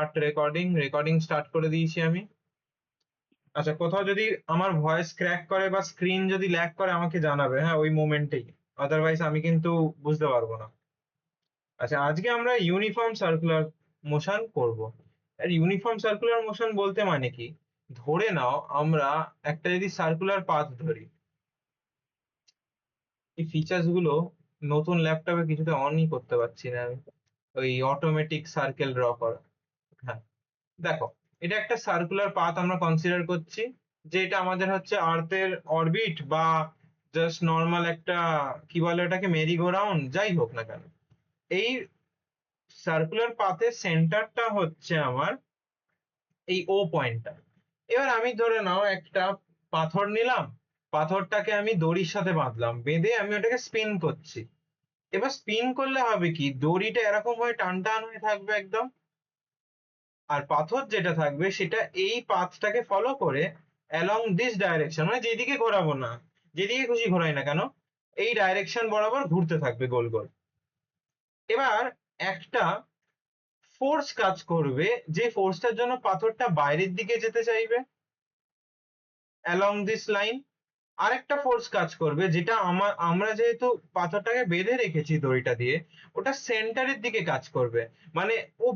Start recording start করে দিয়েছি আমি। আচ্ছা, কোথাও যদি আমার ভয়েস ক্র্যাক করে বা স্ক্রিন যদি ল্যাগ করে আমাকে জানাবে, হ্যাঁ, ওই মোমেন্টেই। আদারওয়াইজ আমি কিন্তু বুঝতে পারবো না। আচ্ছা, আজকে আমরা ইউনিফর্ম সার্কুলার মোশন করব। আর ইউনিফর্ম সার্কুলার মোশন বলতে মানে কি, ধরে নাও আমরা একটা যদি সার্কুলার পাথ ধরি, এই ফিচার্স গুলো নতুন ল্যাপটপে কিছুতে অনই করতে পারছি না আমি। ওই অটোমেটিক সার্কেল ড্র করা। হ্যাঁ, দেখো, এটা একটা সার্কুলার পাথ আমরা কনসিডার করছি, যে এটা আমাদের হচ্ছে আর্থের অরবিট বা জাস্ট নর্মাল একটা, কি বলে ওটাকে, মেরি গো রাউন্ড, যাই হোক না কেন। এই সার্কুলার পাথের সেন্টারটা হচ্ছে আমার এই ও পয়েন্টটা। এবার আমি ধরে নাও একটা পাথর নিলাম, পাথরটাকে আমি দড়ির সাথে বাঁধলাম, বেঁধে আমি ওটাকে স্পিন করছি। এবার স্পিন করলে হবে কি, দড়িটা এরকম হয়ে টান টান হয়ে থাকবে একদম, আর পাথর যেটা থাকবে সেটা এই পাথটাকে ফলো করে অ্যালং দিস ডাইরেকশন, মানে যেদিকে ঘোরাবো না, যেদিকে খুশি ঘোরাই না কেন, এই ডাইরেকশন বরাবর ঘুরতে থাকবে গোল গোল। এবার একটা ফোর্স কাজ করবে, যে ফোর্সটার জন্য পাথরটা বাইরের দিকে যেতে চাইবে অ্যালং দিস লাইন। আরেকটা ফোর্স কাজ করবে, যেটা আমরা যেহেতু পাথরটাকে বেঁধে রেখেছি দড়িটা দিয়ে, ওটা সেন্টারের দিকে কাজ করবে। মানে ও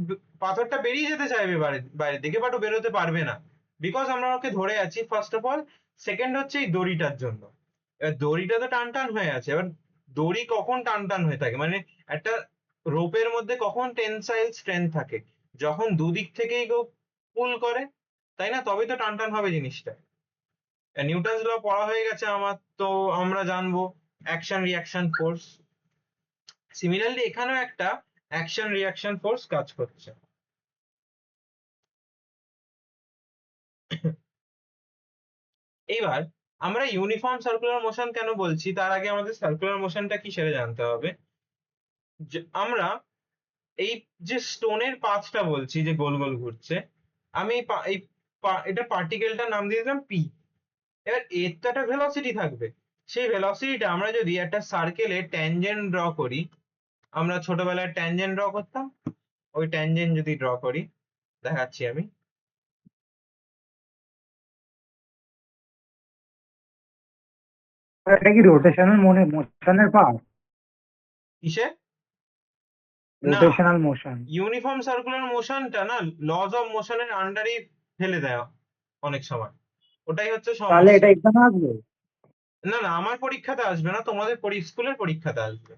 পাথরটা বেরিয়ে যেতে চাইবে বাইরের দিকে, বাট ও বেরোতে পারবে না, বিকজ আমরা ওকে ধরে আছি ফার্স্ট অফ অল। সেকেন্ড হচ্ছে এই দড়িটার জন্য। এবার দড়িটা তো টান টান হয়ে আছে। এবার দড়ি কখন টান টান হয়ে থাকে, মানে একটা রোপের মধ্যে কখন টেনসাইল স্ট্রেংথ থাকে, যখন দুদিক থেকেই কেউ পুল করে, তাই না? তবেই তো টান টান হবে জিনিসটা। নিউটনস ল পড়া হয়ে গেছে আমার, তো আমরা জানবো অ্যাকশন রিয়াকশন ফোর্স। সিমিলারলি এখানেও একটা অ্যাকশন রিয়াকশন ফোর্স কাজ করছে। এবার আমরা ইউনিফর্ম সার্কুলার মোশন কেন বলছি, তার আগে আমাদের সার্কুলার মোশনটা কি সেটা জানতে হবে। আমরা এই যে স্টোনের পাথটা বলছি যে গোল গোল ঘুরছে, আমি এটা পার্টিকেলটার নাম দিয়ে দিলাম পি। এবার এর তো একটা ভেলোসিটি থাকবে। সেই ভেলোসিটিটা আমরা যদি একটা সার্কেলে ট্যানজেন্ট ড্র করি, আমরা ছোটবেলায় ট্যানজেন্ট ড্র করতাম, ওই ট্যানজেন্ট যদি ড্র করি, দেখাচ্ছি আমি। এটা কি রোটেশনাল মোশনের পার্ট? কিসে? না, রোটেশনাল মোশন। ইউনিফর্ম সার্কুলার মোশনটা না লজ অফ মোশনের আন্ডারই ফেলে দেয় অনেক সময়। ওটাই হচ্ছে তাহলে এটা সমস্যা। এখানে আসবে? না না, আমার পরীক্ষাতে আসবে না, তোমাদের স্কুলের পরীক্ষাতে আসবে।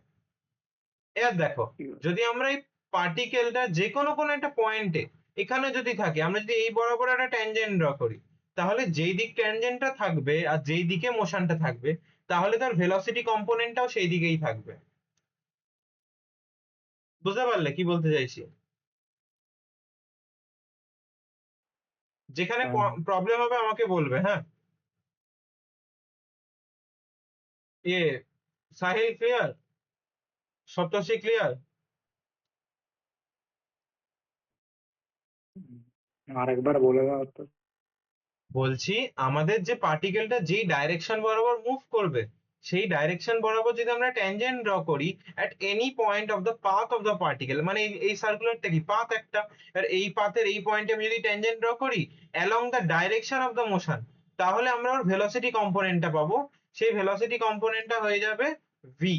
এবার দেখো, যদি আমরা এই পার্টিকেলটা যে কোনো একটা পয়েন্টে এখানে যদি থাকে, আমরা যদি এই বরাবর একটা ট্যানজেন্ট ড্র করি, তাহলে যেই দিক ট্যানজেন্টটা থাকবে আর যেই দিকে মোশনটা থাকবে, তাহলে তার ভেলোসিটি কম্পোনেন্টটাও সেই দিকেই থাকবে। বুঝতে পারলে কি বলতে চাইছি? যেখানে হ্যাঁ। প্রবলেম হবে আমাকে বলবে, হ্যাঁ। এ, সাহিল ক্লিয়ার? সপ্তর্ষি ক্লিয়ার? আরেকবার বলে দাও তো। বলছি, আমাদের যে পার্টিকেলটা যেই ডাইরেকশন বরাবর মুভ করবে, সেই ডাইরেকশন বরাবর যদি আমরা ট্যানজেন্ট ড্র করি at any point of the path of the particle, মানে এই সার্কুলারটা কি পাথ একটা, আর এই পাথের এই পয়েন্টে আমি যদি ট্যানজেন্ট ড্র করি along the direction of the motion, তাহলে আমরা ওর ভেলোসিটি কম্পোনেন্টটা পাবো। সেই ভেলোসিটি কম্পোনেন্টটা হয়ে যাবে ভি।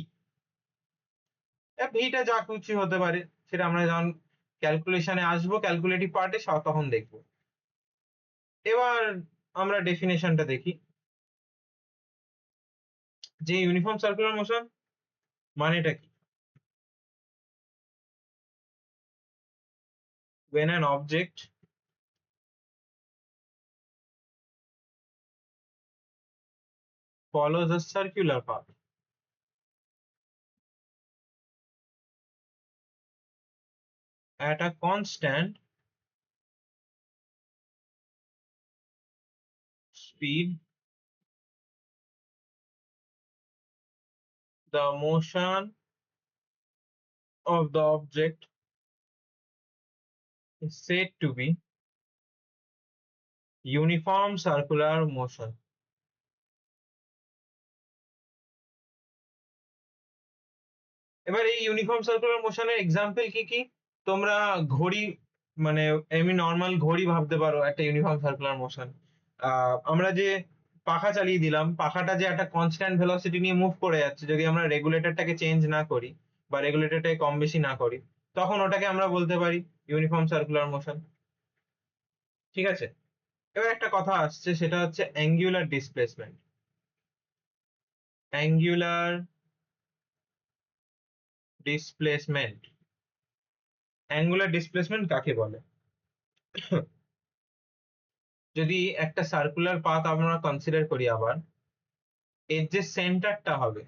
ভিটা যা কিছু হতে পারে, সেটা আমরা যখন ক্যালকুলেশনে আসবো, ক্যালকুলেটিভ পার্টে তখন দেখবো। এবার আমরা ডেফিনেশনটা দেখি, যে ইউনিফর্ম সার্কুলার মোশন মানেটা কি। when an object follows a circular path at a constant speed, the motion of the object is said to be uniform circular motion. এবার এই ইউনিফর্ম সার্কুলার মোশনের এক্সাম্পল কি কি? তোমরা ঘড়ি মানে এমনি নর্মাল ঘড়ি ভাবতে পারো একটা ইউনিফর্ম সার্কুলার মোশন। আমরা যে পাখা চালিয়ে দিলাম, পাখাটা যে একটা কনস্ট্যান্ট ভেলোসিটি নিয়ে মুভ করে যাচ্ছে, যদি আমরা রেগুলেটরটাকে চেঞ্জ না করি বা রেগুলেটরটাকে কম বেশি না করি, তখন ওটাকে আমরা বলতে পারি ইউনিফর্ম সার্কুলার মোশন। ঠিক আছে, এবার একটা কথা আসছে, সেটা হচ্ছে angular displacement. Angular displacement angular displacement কাকে বলে? যদি একটা সার্কুলার পাথ আমরা কনসিডার করি, আবার এর যে সেন্টারটা হবে,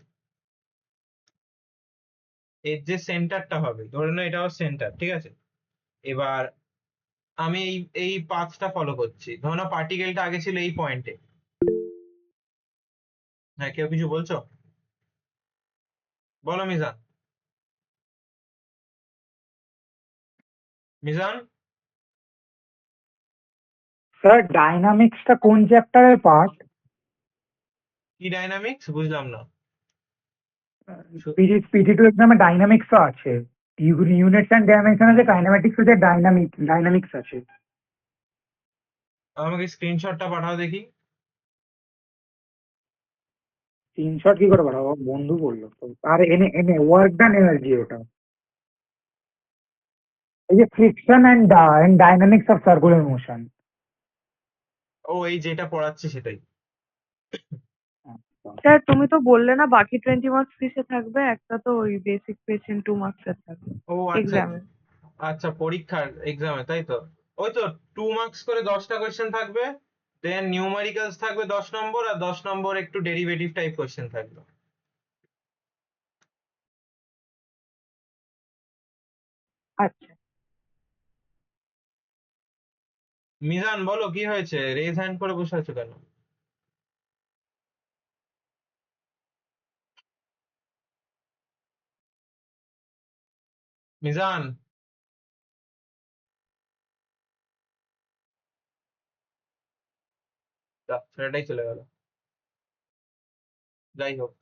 ধরে নাও এটা হচ্ছে সেন্টার, ঠিক আছে? এবার আমি এই পাথটা ফলো করছি, ধরো না পার্টিকেলটা আগে ছিল এই পয়েন্টে। হ্যাঁ, কেউ কিছু বলছো? বলো মিজান। মিজান, স্যার ডাইনামিক্সটা কোন চ্যাপ্টারের পার্ট? কি ডাইনামিক্স বুঝলাম না। শু- পিটি টু এক্সামে ডাইনামিক্সও আছে। ইউনিটস অ্যান্ড ডাইমেনশন আছে, কাইনেমেটিক্স আছে, ডাইনামিক্স আছে। আমাকে স্ক্রিনশটটা পাঠাও দেখি। স্ক্রিনশট কি করে পাঠাবো, বন্ধু বললো তো। আর এনে এনে ওয়ার্ক ডান এনার্জি ওটা। এই যে friction and dynamics of circular motion. ও, এই যেটা পড়াচ্ছে সেটাই। স্যার তুমি তো বললে না বাকি 20 মার্কস কিসে থাকবে, একটা তো ওই বেসিক পেশেন্ট 2 মার্কসের থাকবে ও আচ্ছা, এক্সামে। আচ্ছা পরীক্ষার এক্সামে তাই তো। ওই তো 2 মার্কস করে 10টা কোয়েশ্চেন থাকবে, দেন নিউমারিক্যালস থাকবে 10 নম্বর, আর 10 নম্বর একটু ডেরিভেটিভ টাইপ কোয়েশ্চেন থাকবে। আচ্ছা মিজান বলো কি হয়েছে, রেজ হ্যান্ড করে বসে আছো কেন? মিজান, যা, ছেলেটাই চলে গেল। যাই হোক,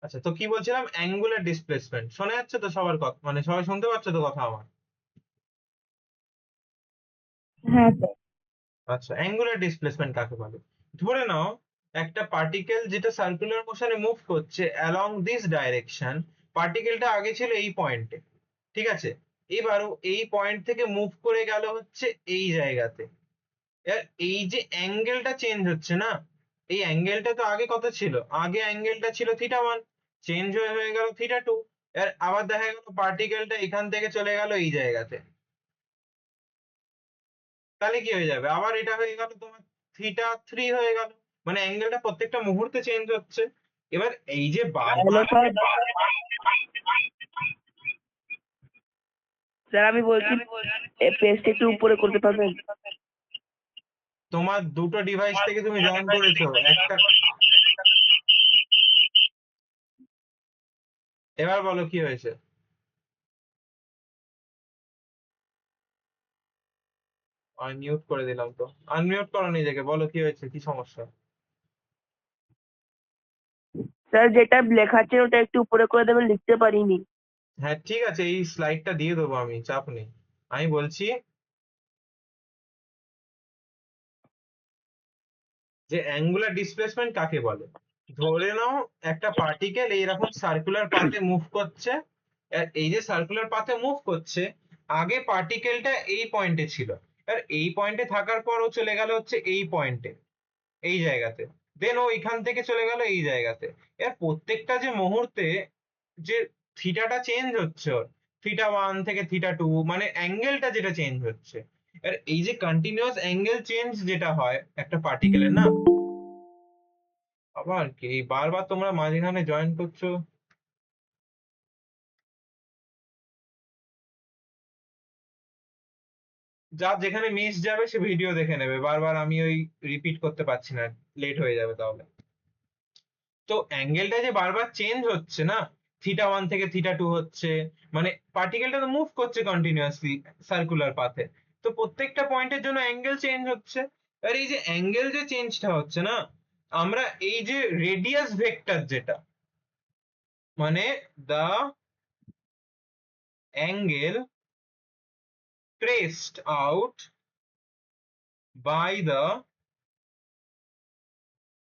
আচ্ছা তো কি বলছিলাম, অ্যাঙ্গুলার ডিসপ্লেসমেন্ট শোনা যাচ্ছে তো সবার কথা, মানে সবাই শুনতে পাচ্ছে তো কথা আমার? হ্যাঁ স্যার। আচ্ছা, অ্যাঙ্গুলার ডিসপ্লেসমেন্ট কাকে বলে? ধরে নাও একটা পার্টিকেল যেটা সার্কুলার মোশনে মুভ করছে অ্যালং দিস ডাইরেকশন। পার্টিকেলটা আগে ছিল এই পয়েন্টে, ঠিক আছে? এবারও এই পয়েন্ট থেকে মুভ করে গেল হচ্ছে এই জায়গাতে। এবার এই যে অ্যাঙ্গেলটা চেঞ্জ হচ্ছে না, এই অ্যাঙ্গেলটা তো আগে কত ছিল? আগে অ্যাঙ্গেলটা ছিল θ1, চেঞ্জ হয়ে হয়ে গেল θ2। এবার আবার দেখা গেল পার্টিকেলটা এখান থেকে চলে গেল এই জায়গাতে, তাহলে কি হয়ে যাবে? আবার এটা হয়ে গেল তোমার θ3 হয়ে গেল। মানে অ্যাঙ্গেলটা প্রত্যেকটা মুহূর্তে চেঞ্জ হচ্ছে। এবার এই যে হ্যালো বারবার, স্যার। স্যার আমি বলছি পেজটা একটু উপরে করতে পারবেন? তোমার দুটো ডিভাইস থেকে তুমি জয়েন করেছো একটা। এবার বলো কি হয়েছে। মিউট করে দিলাম তো, আনমিউট করো নিজেকে, বলো কি হয়েছে, কি সমস্যা? স্যার যেটা লেখা আছে ওটা একটু উপরে করে দেবেন, লিখতে পারিনি। হ্যাঁ ঠিক আছে, এই স্লাইডটা দিয়ে দেবো আমি, চাপ নেই। আমি বলছি যে অ্যাঙ্গুলার ডিসপ্লেসমেন্ট কাকে বলে। ধরে নাও একটা পার্টিকেল এইরকম সার্কুলার পাথে মুভ করছে। আর এই যে সার্কুলার পাথে মুভ করছে, আগে পার্টিকেলটা এই পয়েন্টে ছিল। আর এই পয়েন্টে থাকার পর ও চলে গেল হচ্ছে এই পয়েন্টে, এই জায়গাতে। দেন ও এখান থেকে চলে গেল এই জায়গাতে। এর প্রত্যেকটা যে মুহূর্তে যে থিটাটা চেঞ্জ হচ্ছে ওর, θ1 থেকে θ2, মানে অ্যাঙ্গেলটা যেটা চেঞ্জ হচ্ছে। আর এই যে কন্টিনিউয়াস অ্যাঙ্গেল চেঞ্জ যেটা হয় একটা পার্টিকেলের না, আবার কি বারবার তোমরা মাঝখানে জয়েন করছো? যা যেখানে মিস যাবে সে ভিডিও দেখে নেবে, বারবার আমি ওই রিপিট করতে পারছি না, লেট হয়ে যাবে তাহলে। তো অ্যাঙ্গেলটা যে বারবার চেঞ্জ হচ্ছে না, θ1 থেকে θ2 হচ্ছে, মানে পার্টিকেলটা তো মুভ করছে কন্টিনিউয়াসলি সার্কুলার পাথে। তো প্রত্যেকটা পয়েন্টের জন্য অ্যাঙ্গেল চেঞ্জ হচ্ছে। আর এই যে অ্যাঙ্গেল যে চেঞ্জটা হচ্ছে না, আমরা এই যে রেডিয়াস ভেক্টর যেটা, মানে দা angle traced out by the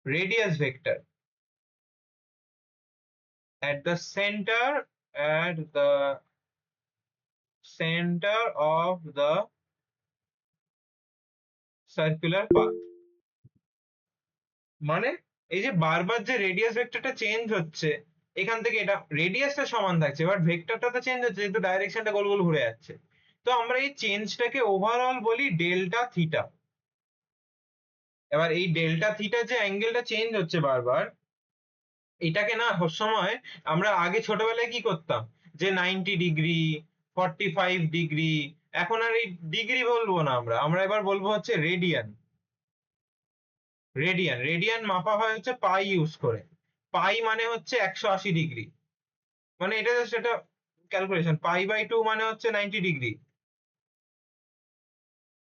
radius vector at the center of the circular path. মানে এই যে বারবার যে রেডিয়াস ভেক্টরটা চেঞ্জ হচ্ছে, এখান থেকে এটা রেডিয়াসটা সমান থাকছে, বাট ভেক্টরটা তো চেঞ্জ হচ্ছে যেহেতু ডাইরেকশনটা গোল গোল ঘুরে যাচ্ছে। তো আমরা এই চেঞ্জটাকে ওভারঅল বলি ডেল্টা থিটা। এবার এই ডেল্টা থিটা যে অ্যাঙ্গেলটা চেঞ্জ হচ্ছে বারবার, এটাকে না সবসময় আমরা আগে ছোটবেলায় কি করতাম, যে 90 ডিগ্রি, 45 ডিগ্রি, এখন আর এই ডিগ্রি বলবো না, আমরা আমরা এবার বলবো হচ্ছে রেডিয়ান। রেডিয়ান মাপা হয় হচ্ছে পাই ইউজ করে। পাই মানে হচ্ছে 180 ডিগ্রি, মানে এটা জাস্ট একটা ক্যালকুলেশন। পাই/2 মানে হচ্ছে 90 ডিগ্রি।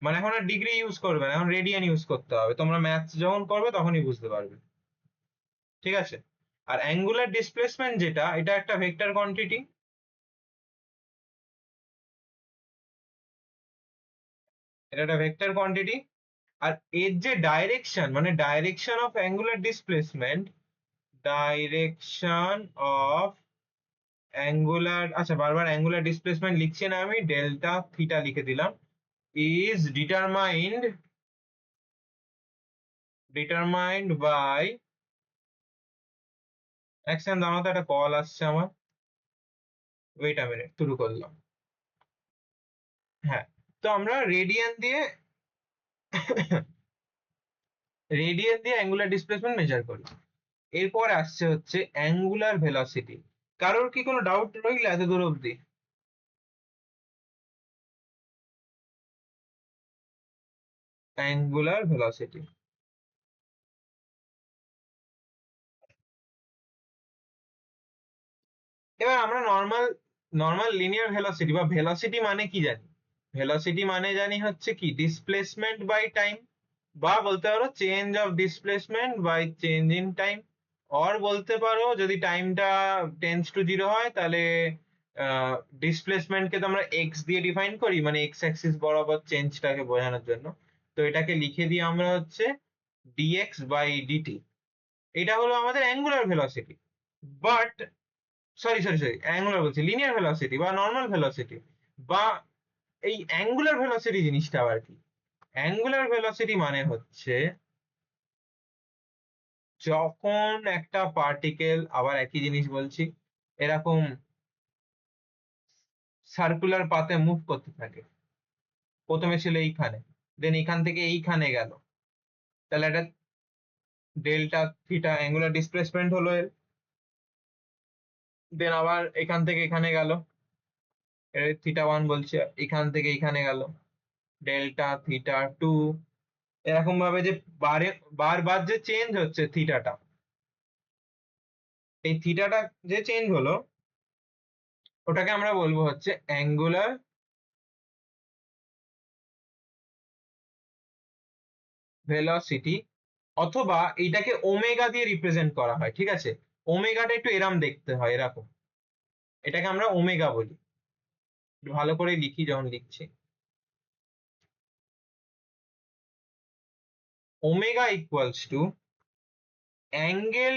মানে এখন আর ডিগ্রি ইউজ করবে না, এখন রেডিয়ান ইউজ করতে হবে। তোমরা ম্যাথস যখন করবে তখনই বুঝতে পারবে, ঠিক আছে? আর অ্যাঙ্গুলার ডিসপ্লেসমেন্ট যেটা, এটা একটা ভেক্টর কোয়ান্টিটি। এটা একটা ভেক্টর কোয়ান্টিটি। আর এর যে ডাইরেকশন, মানে direction of angular displacement, direction of angular, আচ্ছা বারবার অ্যাঙ্গুলার ডিসপ্লেসমেন্ট লিখছি না, আমি ডেল্টা থিটা লিখে দিলাম, is determined by, এক সেকেন্ড দাঁড়াও তো, একটা কল আসছে আমার, ওয়েট আ মিনিট, শুরু করলাম। হ্যাঁ, তো আমরা রেডিয়ান দিয়ে অ্যাঙ্গুলার ডিসপ্লেসমেন্ট মেজার করি। এরপর আসছে হচ্ছে অ্যাঙ্গুলার ভেলোসিটি। কারোর কি কোনো ডাউট রইল এত দূর অবধি? অ্যাঙ্গুলার ভেলোসিটি, এবার আমরা নর্মাল লিনিয়ার ভেলোসিটি বা ভেলোসিটি মানে কি জানি? ভেলোসিটি মানে জানি হচ্ছে কি, ডিসপ্লেসমেন্ট বাই টাইম, বা বলতে পারো change of displacement by change in time. Or বলতে পারো যদি টাইমটা টেন্স টু জিরো হয় তাহলে ডিসপ্লেসমেন্টকে তো আমরা এক্স দিয়ে ডিফাইন করি, মানে এক্স অ্যাক্সিস বরাবর চেঞ্জটাকে বোঝানোর জন্য। তো এটাকে লিখে দিই আমরা হচ্ছে ডিএক্স বাই ডিটি। এটা হলো আমাদের angular velocity. But sorry angular বলছি, লিনিয়ার ভেলোসিটি বা নর্মাল ভেলোসিটি। বা এই অ্যাঙ্গুলার ভেলোসিটি জিনিসটা আবার কি? অ্যাঙ্গুলার ভেলোসিটি মানে হচ্ছে যখন একটা পার্টিকেল, আবার একই জিনিস বলছি, এরকম সার্কুলার পাথে মুভ করতে থাকে। প্রথমে ছিল এইখানে, দেন এখান থেকে এইখানে গেল, তাহলে এটা ডেল্টা থিটা অ্যাঙ্গুলার ডিসপ্লেসমেন্ট হলো এর। দেন আবার এখান থেকে এখানে গেল, এর থিটা 1 বলছে, এখান থেকে এখানে গেল, ডেল্টা থিটা 2। এরকম ভাবে যে বারবার যে চেঞ্জ হচ্ছে থিটাটা, এই থিটাটা যে চেঞ্জ হলো, ওটাকে আমরা বলবো হচ্ছে অ্যাঙ্গুলার ভেলোসিটি। অথবা এইটাকে ওমেগা দিয়ে রিপ্রেজেন্ট করা হয়, ঠিক আছে? ওমেগাটা একটু এরম দেখতে হয়, এরকম। এটাকে আমরা ওমেগা বলি। একটু ভালো করে লিখি যখন লিখছি। Omega equals to angle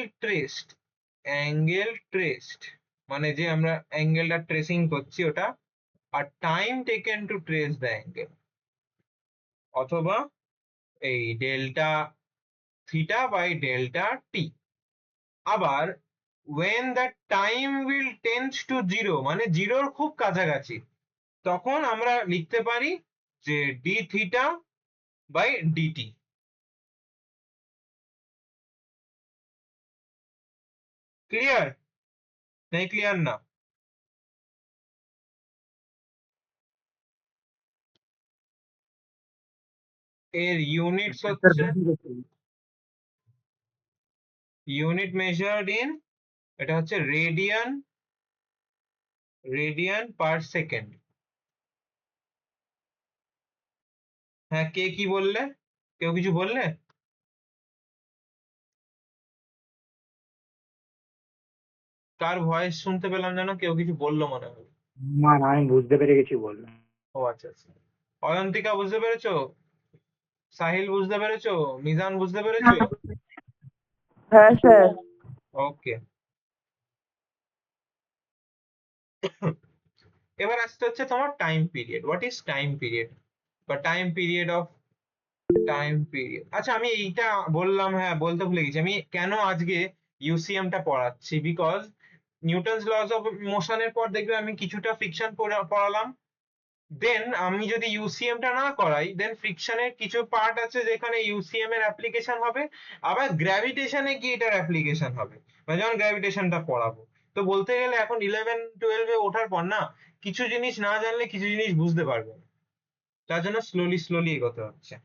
traced মানে যে আমরা অ্যাঙ্গেলটা ট্রেসিং করছি ওটা, আর time taken to trace the angle, অথবা এই delta theta by delta t. আবার when the time will tends to zero, মানে জিরোর খুব কাছাকাছি, তখন আমরা লিখতে পারি যে d theta by d t. Clear? নেই ক্লিয়ার না? এর ইউনিটস স্যার হচ্ছে, বুঝতে পেরেছি। ইউনিট মেজার্ড ইন, এটা হচ্ছে রেডিয়ান পার সেকেন্ড। হ্যাঁ, কে কি বললে? কেউ কিছু বললে? কার ভয়েস শুনতে পেলাম যেন, কেউ কিছু বললো মনে হয়। না না, আমি বুঝতে পেরে গেছি বললাম। ও আচ্ছা আচ্ছা। অয়ন্তিকা বুঝতে পেরেছো? সাহিল বুঝতে পেরেছো? মিজান বুঝতে পেরেছো? হ্যাঁ স্যার। ওকে। এবার আসতে হচ্ছে তোমার time period. What is time period বা টাইম পিরিয়ড। আচ্ছা আমি এইটা বললাম, হ্যাঁ বলতে ভুলে গেছি, আমি কেন আজকে ইউসিএম টা পড়াচ্ছি, বিকজ নিউটনস লস অফ মোশনের পর দেখবে আমি কিছুটা ফ্রিকশন পড়ালাম। দেন আমি যদি ইউসিএম টা না করাই, দেন ফ্রিকশনের কিছু পার্ট আছে যেখানে ইউসিএম এর অ্যাপ্লিকেশন হবে, আবার গ্র্যাভিটেশনে কি এটার অ্যাপ্লিকেশন হবে, মানে যেমন গ্র্যাভিটেশনটা পড়াবো। তো বলতে গেলে এখন 11-12 ওঠার পর না, কিছু জিনিস না জানলে কিছু জিনিস বুঝতে পারবে না, তার জন্য স্লোলি স্লোলি এগোতে হচ্ছে।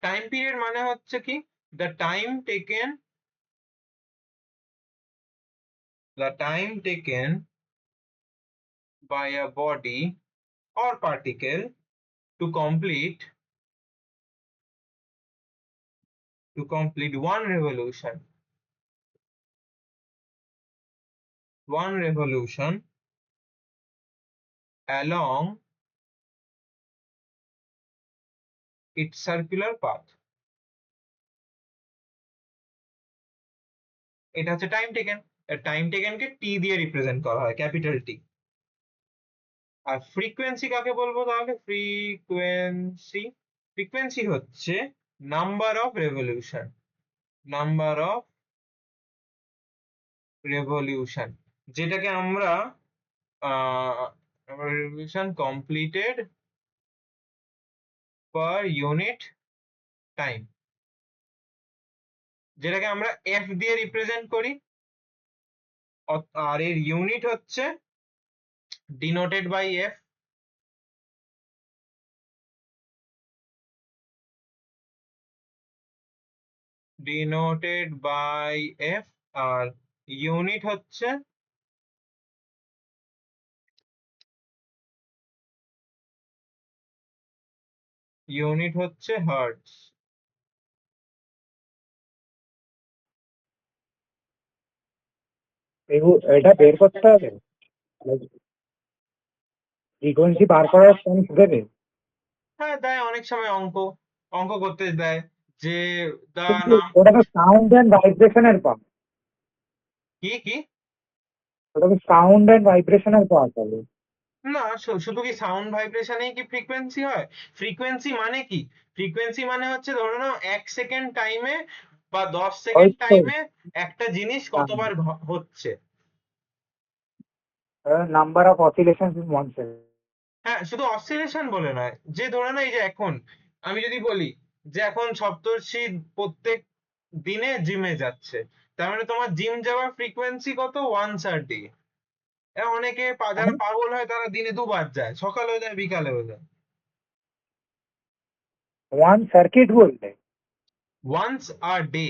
টাইম পিরিয়ড মানে হচ্ছে কি, the time taken the time taken by a body or particle to complete one revolution along its circular path. এটা হচ্ছে টাইম টেকেন। টাইম টেকেন কে টি দিয়ে রিপ্রেজেন্ট করা হয়, ক্যাপিটাল টি। আর ফ্রিকোয়েন্সি কাকে বলবো তাহলে? ফ্রিকোয়েন্সি হচ্ছে নাম্বার অফ রেভলিউশন, যেটাকে আমরা revolution completed per unit time, যেটাকে আমরা এফ দিয়ে রিপ্রেজেন্ট করি। আর এর ইউনিট হচ্ছে denoted by f. Denoted by f. আর ইউনিট হচ্ছে হার্টজ। এটা বের করতে হবে, ফ্রিকোয়েন্সি বার করার চান্স দেবে। হ্যাঁ দেয়, অনেক সময় অঙ্ক অঙ্ক করতে দেয় যে দা কিন্তু নাম। ওটা তো সাউন্ড অ্যান্ড ভাইব্রেশনের পার্ট, কি কি? ওটা তো সাউন্ড অ্যান্ড ভাইব্রেশনের পার্ট হবে। না, শুধু কি সাউন্ড ভাইব্রেশনেই কি ফ্রিকোয়েন্সি হয়? ফ্রিকোয়েন্সি মানে কি? ফ্রিকোয়েন্সি মানে হচ্ছে ধরে নাও 1 সেকেন্ড টাইমে বা 10 সেকেন্ড ওই তো টাইমে একটা জিনিস কতবার হচ্ছে। Number of oscillation in 1 second. হ্যাঁ, শুধু অসিলেশন বলে নয়, যে ধরে নাও এই যে এখন আমি যদি বলি যে এখন সপ্তর্ষি প্রত্যেক দিনে জিমে যাচ্ছে, তার মানে তোমার জিম যাওয়ার ফ্রিকোয়েন্সি কত? 130। অনেকে যারা পাগল হয় তারা দিনে 2 বার যায়, সকালেও যায় বিকালেও যায়। ওয়ান সার্কিট বললে? Once a day.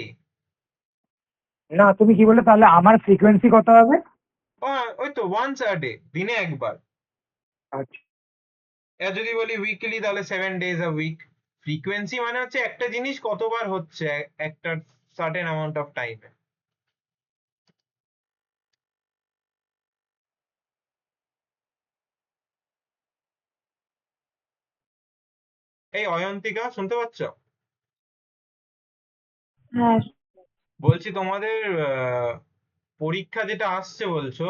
না, তুমি কি বললে তাহলে আমার ফ্রিকোয়েন্সি কত হবে? ওই তো ওয়ান্স আ ডে, দিনে একবার। আচ্ছা, আর যদি বলি উইকলি তাহলে 7 days a week। ফ্রিকোয়েন্সি মানে হচ্ছে একটা জিনিস কতবার হচ্ছে একটা সার্টেন অ্যামাউন্ট অফ টাইমে। এই অয়ন্তিকা শুনতে পাচ্ছ? হ্যাঁ বলছি তোমাদের পরীক্ষা যেটা আসছে বলছো,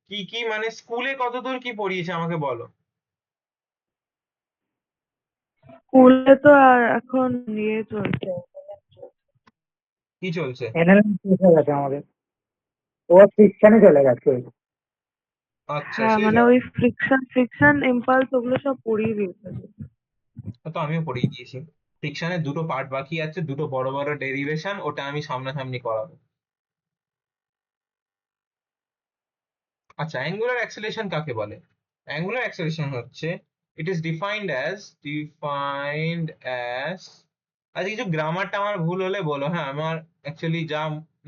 কি কি মানে স্কুলে কতদূর কি পড়িয়েছে আমাকে বলো। স্কুলে তো আর এখন ইয়ে চলছে। কি চলছে? এনএলএম শেষ হয়ে গেছে আমাদের, ও ফ্রিকশনে চলে গেছে। আচ্ছা হ্যাঁ শেষ মানে হয়ে ওই ফ্রিকশন ইম্পালস ওগুলো সব পড়িয়ে দিয়েছে। তো আমিও পড়িয়ে দিয়েছি। ফ্রিকশনের দুটো পার্ট বাকি আছে, দুটো বড় বড় ডেরিভেশন, ওটা আমি সামনাসামনি করাবো। আচ্ছা, অ্যাঙ্গুলার অ্যাক্সেলারেশন কাকে বলে? অ্যাঙ্গুলার অ্যাক্সেলারেশন হচ্ছে, ইট ইজ ডিফাইন্ড অ্যাজ আচ্ছা কিছু গ্রামারটা আমার ভুল হলে বলো, হ্যাঁ আমার অ্যাকচুয়ালি যা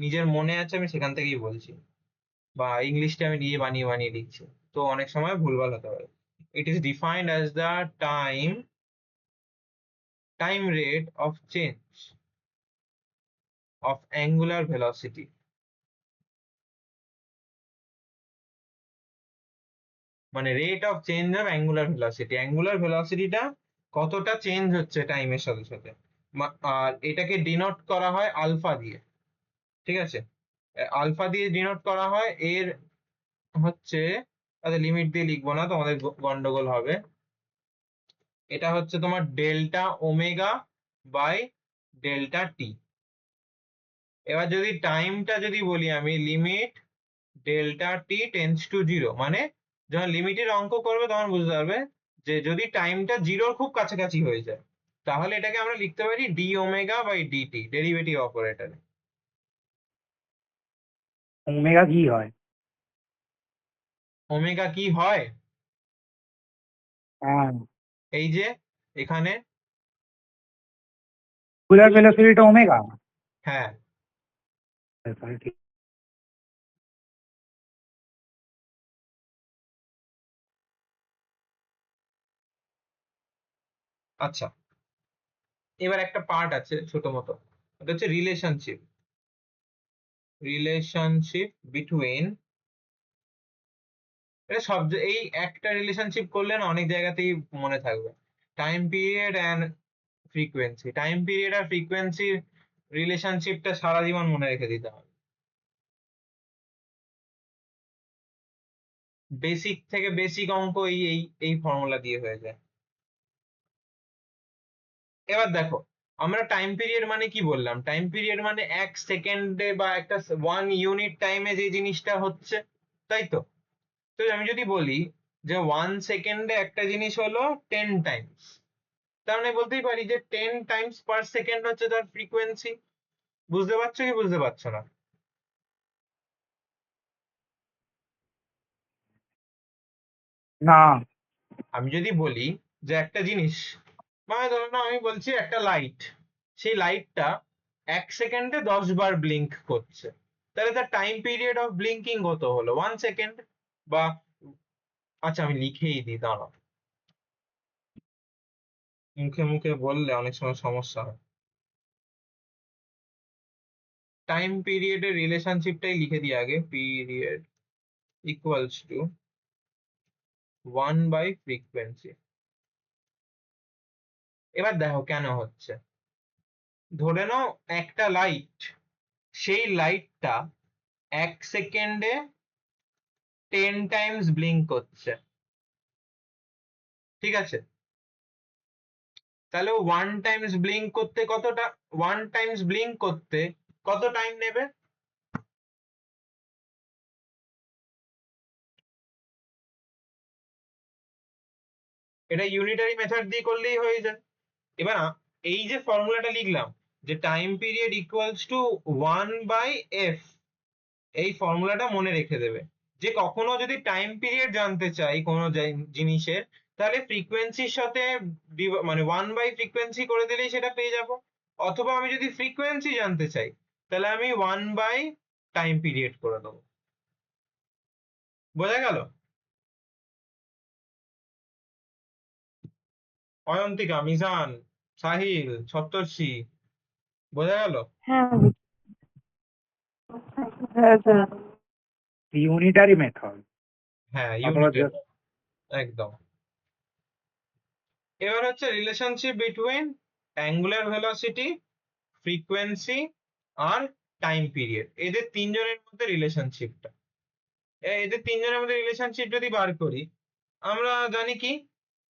নিজের মনে আছে আমি সেখান থেকেই বলছি, বা ইংলিশটা আমি নিজে বানিয়ে বানিয়ে দিচ্ছি, তো অনেক সময় ভুলভাল হতে পারে। It is defined as the time rate of change of angular velocity মানে rate of change of angular velocity, angular ভেলোসিটিটা কতটা চেঞ্জ হচ্ছে টাইমের সাথে সাথে। আর এটাকে ডিনোট করা হয় আলফা দিয়ে, ঠিক আছে? আলফা দিয়ে ডিনোট করা হয়, এর হচ্ছে, আচ্ছা লিমিট দিয়ে লিখবো না, তোমাদের গন্ডগোল হবে। এটা হচ্ছে তোমার delta omega by delta T. এবার যদি টাইমটা যদি বলি আমি, limit delta T tends to zero, মানে যখন লিমিটের অঙ্ক করবে তখন বুঝতে পারবে যে যদি টাইমটা জিরোর খুব কাছাকাছি হয়ে যায়, তাহলে এটাকে আমরা লিখতে পারি d omega by d t, derivative operator. Omega কি হয়? ওমেগা কি হয়? হ্যাঁ, এই যে এখানে, অ্যাঙ্গুলার ভেলোসিটিটা ওমেগা। হ্যাঁ তাহলে ঠিক। আচ্ছা, এবার একটা পার্ট আছে ছোট মতো, এটা হচ্ছে রিলেশনশিপ, রিলেশনশিপ বিটুইন, এটা সব এই একটা রিলেশনশিপ করলে না অনেক জায়গাতেই মনে থাকবে। Time period and frequency, time period আর ফ্রিকোয়েন্সির রিলেশনশিপটা সারা জীবন মনে রেখে দিতে হবে। বেসিক থেকে বেসিক অঙ্ক এই এই এই ফর্মুলা দিয়ে হয়ে যায়। এবার দেখো, আমরা টাইম পিরিয়ড মানে কি বললাম? টাইম পিরিয়ড মানে এক সেকেন্ডে বা একটা 1 ইউনিট টাইমে যে জিনিসটা হচ্ছে, তাই তো? তো আমি যদি বলি যে 1 সেকেন্ডে একটা জিনিস হলো 10 টাইমস, তার মানে বলতেই পারি যে 10 টাইমস পার সেকেন্ড হচ্ছে তার ফ্রিকোয়েন্সি। বুঝতে পারছো কি বুঝতে পারছো না? না। আমি যদি বলি যে একটা জিনিস, মানে ধরো না আমি বলছি একটা লাইট, সেই লাইটটা 1 সেকেন্ডে 10 বার ব্লিঙ্ক করছে, তাহলে তার টাইম পিরিয়ড অফ ব্লিঙ্কিং কত হলো? 1 সেকেন্ড। বা আচ্ছা আমি লিখেই দিই, দাঁড়াও, মুখে মুখে বললে অনেক সময় সমস্যা হয়। টাইম পিরিয়ডের রিলেশনশিপটাই লিখে দিই আগে, পিরিয়ড ইকুয়ালস টু 1/ফ্রিকোয়েন্সি। এবার দেখো কেন হচ্ছে। ধরে নাও একটা লাইট, সেই লাইটটা 1 সেকেন্ডে 10 টাইমস ব্লিঙ্ক করছে, ঠিক আছে? তাহলে 1 টাইমস ব্লিঙ্ক করতে কত টাইম নেবে? এটা ইউনিটারি মেথড দিয়ে করলেই হয়ে যায়। এবার এই যে ফর্মুলাটা লিখলাম, যে time period equals to 1/f, এই ফর্মুলাটা মনে রেখে দেবে, যে কখনো যদি টাইম পিরিয়ড জানতে চাই কোনো জিনিসের, তাহলে ফ্রিকোয়েন্সির সাথে মানে 1/ফ্রিকোয়েন্সি করে দিলেই সেটা পেয়ে যাব। অথবা আমি যদি ফ্রিকোয়েন্সি জানতে চাই, তাহলে আমি 1/টাইম পিরিয়ড করে দেবো। বোঝা গেল? অয়ন্তিকা, মিজান, সাহিল, সপ্তর্ষি, বোঝা গেল? হ্যাঁ হ্যাঁ স্যার। ইউনিটারি মেথড হ্যাঁ অথবা ইউনিটের, একদম। এবার হচ্ছে relationship between angular velocity, frequency আর টাইম পিরিয়ড, এদের তিনজনের মধ্যে রিলেশনশিপটা, এদের তিনজনের মধ্যে রিলেশনশিপ যদি বার করি, আমরা জানি কি?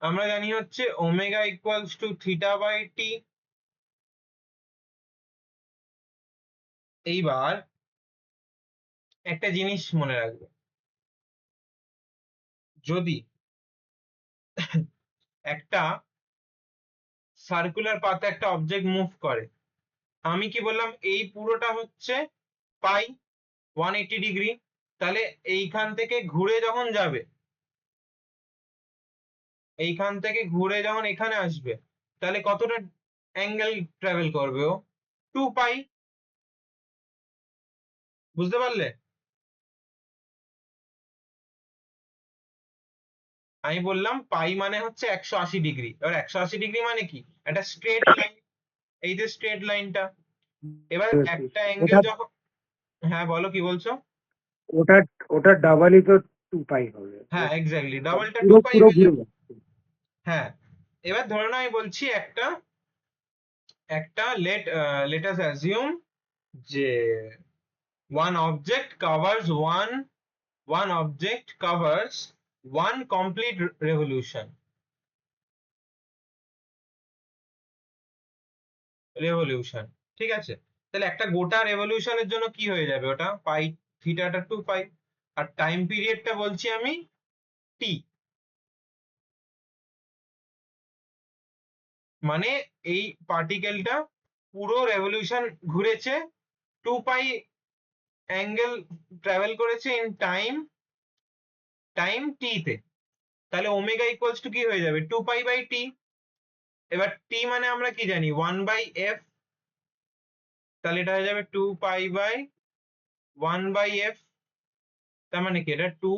আমরা জানি হচ্ছে omega equals to theta by t. এইবার একটা জিনিস মনে রাখবে, যদি একটা সার্কুলার পাথে একটা অবজেক্ট মুভ করে, আমি কি বললাম? এই পুরোটা হচ্ছে পাই 180 ডিগ্রি, তাহলে এইখান থেকে ঘুরে যখন যাবে, এইখান থেকে ঘুরে যখন এখানে আসবে, তাহলে কতটা অ্যাঙ্গেল ট্রাভেল করবে ও? 2 পাই। বুঝতে পারলে? আমি বললাম পাই মানে হচ্ছে 180 ডিগ্রি। এবার 180 ডিগ্রি মানে কি? একটা স্ট্রেট লাইন, এই যে স্ট্রেট লাইনটা। এবার একটা অ্যাঙ্গেল ওটা যখন, হ্যাঁ বলো কি বলছো? ওটা ওটা ডাবলই তো 2 পাই হবে। হ্যাঁ এক্স্যাক্টলি, ডাবলটা টু পুরো পাই পুরো হয়ে ঘুরে যাবে। যাচ্ছে। হ্যাঁ, এবার ধরে নাও আমি বলছি একটা একটা let us assume যে one object covers one complete revolution, ঠিক আছে? তাহলে একটা গোটা রেভলিউশনের জন্য কি হয়ে যাবে, ওটা পাই, থিটাটা 2 পাই, আর টাইম পিরিয়ডটা বলছি আমি টি। মানে এই পার্টিকেলটা পুরো রেভলিউশন ঘুরেছে, 2 পাই অ্যাঙ্গেল ট্রাভেল করেছে ইন টাইম টি তে। তাহলে ওমেগা ইকুয়ালস টু কি হয়ে যাবে, 2 পাই বাই টি। এবার টি মানে আমরা কি জানি, 1/f। তাহলে এটা হয়ে যাবে 2 পাই বাই 1/f। তার মানে কি, এটা 2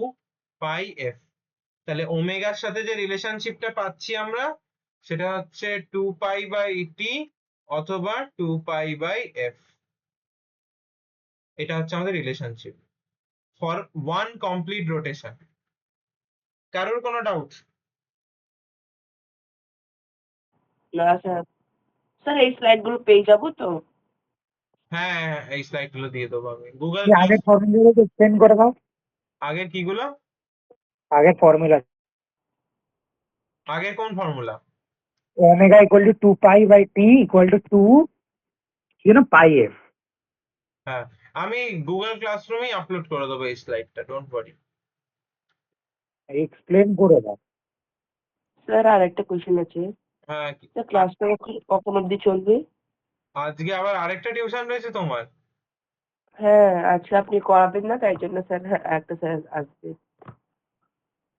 পাই f। তাহলে ওমেগার সাথে যে রিলেশনশিপটা পাচ্ছি আমরা, সেটা হচ্ছে 2 পাই বাই টি অথবা 2 পাই বাই f। এটা হচ্ছে আমাদের relationship for one complete rotation. কারোর কোনো ডাউট? না স্যার। স্যার এই স্লাইডগুলো পেয়ে যাবো তো? হ্যাঁ হ্যাঁ, এই স্লাইড গুলো দিয়ে দেবো আমি গুগল কি আগের ফর্মুলা এক্সপ্লেন করে দাও। আগের কিগুলো? আগের ফর্মুলা আগের কোন formula? Omega equal to 2 pi by t equal to 2 pi f. হ্যাঁ, আমি গুগল ক্লাসরুমেই আপলোড করে দেবো এই স্লাইডটা, ডোন্ট ওয়ারি। এক্সপ্লেন করে দাও। স্যার আর একটা কোয়েশ্চেন আছে। হ্যাঁ স্যার ক্লাসটা কখন অবধি চলবে? আজকে আবার আরেকটা টিউশন রয়েছে তোমার? হ্যাঁ, আচ্ছা আপনি করাবেন না তাই জন্য স্যার, হ্যাঁ, একটা স্যার আসবে।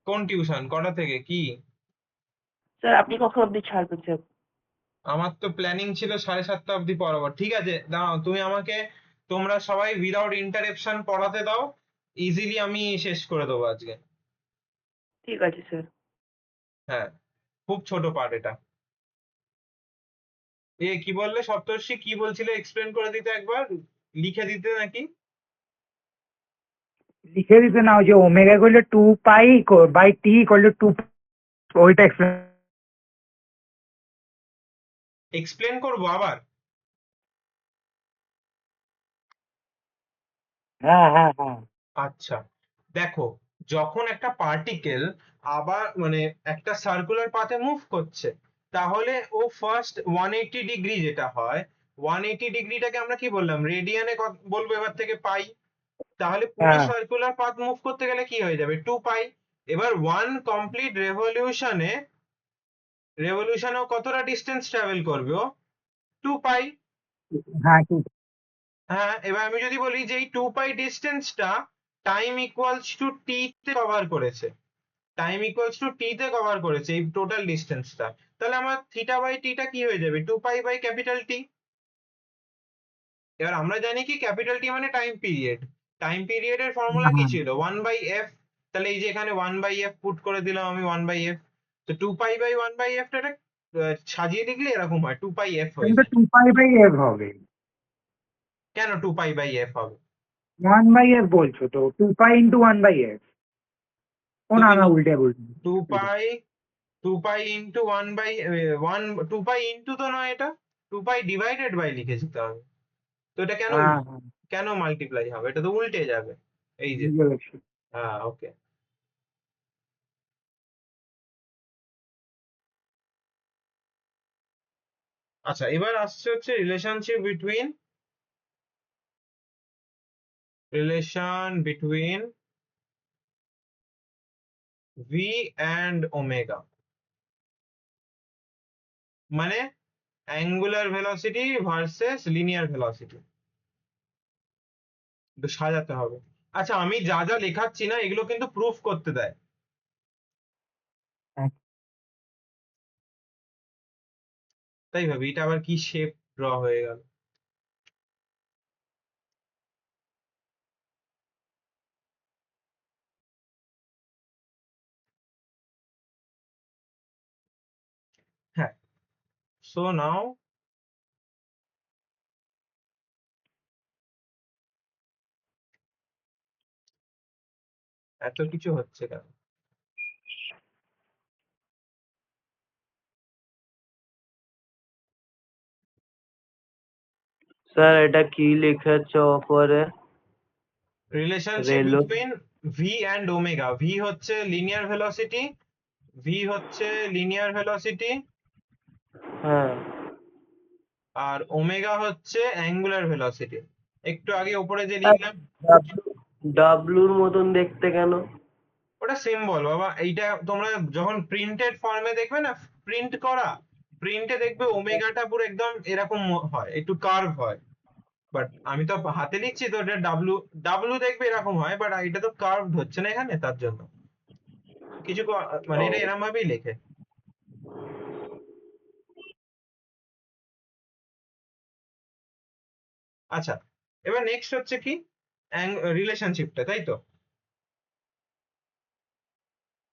কোন টিউশন, কটা থেকে, কি? স্যার আপনি কখন অবধি ছাড়বেন স্যার? আমার তো প্ল্যানিং ছিল 7:30 অবধি পড়াবো। ঠিক আছে, দাঁড়াও, তুমি আমাকে, তোমরা সবাই উইদাউট ইন্টারাপশন পড়াতে দাও, ইজিলি আমি শেষ করে দেবো আজকে। ঠিক আছে স্যার। হ্যাঁ, খুব ছোট পার্ট এটা। কি বললে সপ্তর্ষি, কি বলছিলে, এক্সপ্লেন করে দিতে একবার, লিখে দিতে নাকি? লিখে দিতে নাও যে omega equal to 2 pi by t equal to 2, ওইটা এক্সপ্লেন। এক্সপ্লেন করবো আবার? হ্যাঁ হ্যাঁ হ্যাঁ। আচ্ছা, দেখো, যখন একটা পার্টিকেল আবার মানে একটা সার্কুলার পাথে মুভ করছে, তাহলে ও ফার্স্ট 180 ডিগ্রি যেটা হয়, 180 ডিগ্রিটাকে আমরা কি বললাম, রেডিয়ানে বলবো এবার থেকে পাই। তাহলে পুরো হ্যাঁ সার্কুলার পাথ মুভ করতে গেলে কি হয়ে যাবে, 2 পাই। এবার ওয়ান কমপ্লিট রেভলিউশনে ও কতটা ডিস্টেন্স ট্রাভেল করবে, ও 2 পাই। হ্যাঁ ঠিক। হ্যাঁ, এবার আমি যদি বলি যে এই 2 পাই ডিস্টেন্সটা টাইম ইকুয়ালস টু টি তে কভার করেছে, এই টোটাল ডিস্টেন্সটা, তাহলে আমার থিটা/টি কি হয়ে যাবে, 2 পাই/ক্যাপিটাল টি। এবার আমরা জানি কি ক্যাপিটাল টি মানে টাইম পিরিয়ডের ফর্মুলা কি হ্যাঁ, ছিল, 1/f। তাহলে এই যে এখানে 1/f পুট করে দিলাম আমি, 1/f। তো 2 পাই/1/f টা সাজিয়ে লিখলে এরকম হয়, 2 পাই f হয়ে কিন্তু যায়। 2 পাই বাই এফ হবে। কেন 2 পাই/f হবে? 1/f বলছো তো, 2 পাই ইন্টু 1/f। ও না তুমি না, উল্টে বলছি। টু পাই 2 পাই ইন্টু 1/1, 2 পাই ইন্টু তো নয় এটা, 2 পাই ডিভাইডেড বাই লিখেছি তো আমি। তো এটা কেন হ্যাঁ হ্যাঁ, কেন মাল্টিপ্লাই হবে, এটা তো উল্টে যাবে। এই যে, বুঝতে পেরেছি। হ্যাঁ ওকে। আচ্ছা, এবার আসছে হচ্ছে relation between v and omega, মানে angular velocity versus linear velocity, একটু সাজাতে হবে। আচ্ছা, আমি যা যা লেখাচ্ছি না, এগুলো কিন্তু প্রুফ করতে দেয়। হ্যাঁ, তাই ভাবি, এটা আবার কি শেপ ড্র হয়ে গেল। হ্যাঁ, সো নাও এত কিছু হচ্ছে কেন? স্যার এটা কি লিখেছে ওপরে? রিলেশনশিপ রেলো between v and omega. V হচ্ছে লিনিয়ার ভেলোসিটি, হ্যাঁ আর ওমেগা হচ্ছে অ্যাঙ্গুলার ভেলোসিটি। একটু আগে উপরে যে লিখলাম ডাব্লুর মতন দেখতে কেন? ওটা সিম্বল বাবা। এইটা তোমরা যখন প্রিন্টেড ফর্মে দেখবে না, প্রিন্ট করা, প্রিন্টে দেখবে ওমেগাটা পুরো একদম এরকম হয়, একটু কার্ভ হয়। বাট আমি তো হাতে লিখছি তো এটা ডাব্লু, ডাব্লু দেখবে এরকম হয়, বাট এটা তো কার্ভড হচ্ছে না এখানে, তার জন্য কিছু মানে ও এটা এরকম ভাবেই লেখে। আচ্ছা, এবার নেক্সট হচ্ছে কি রিলেশনশিপটা, তাই তো?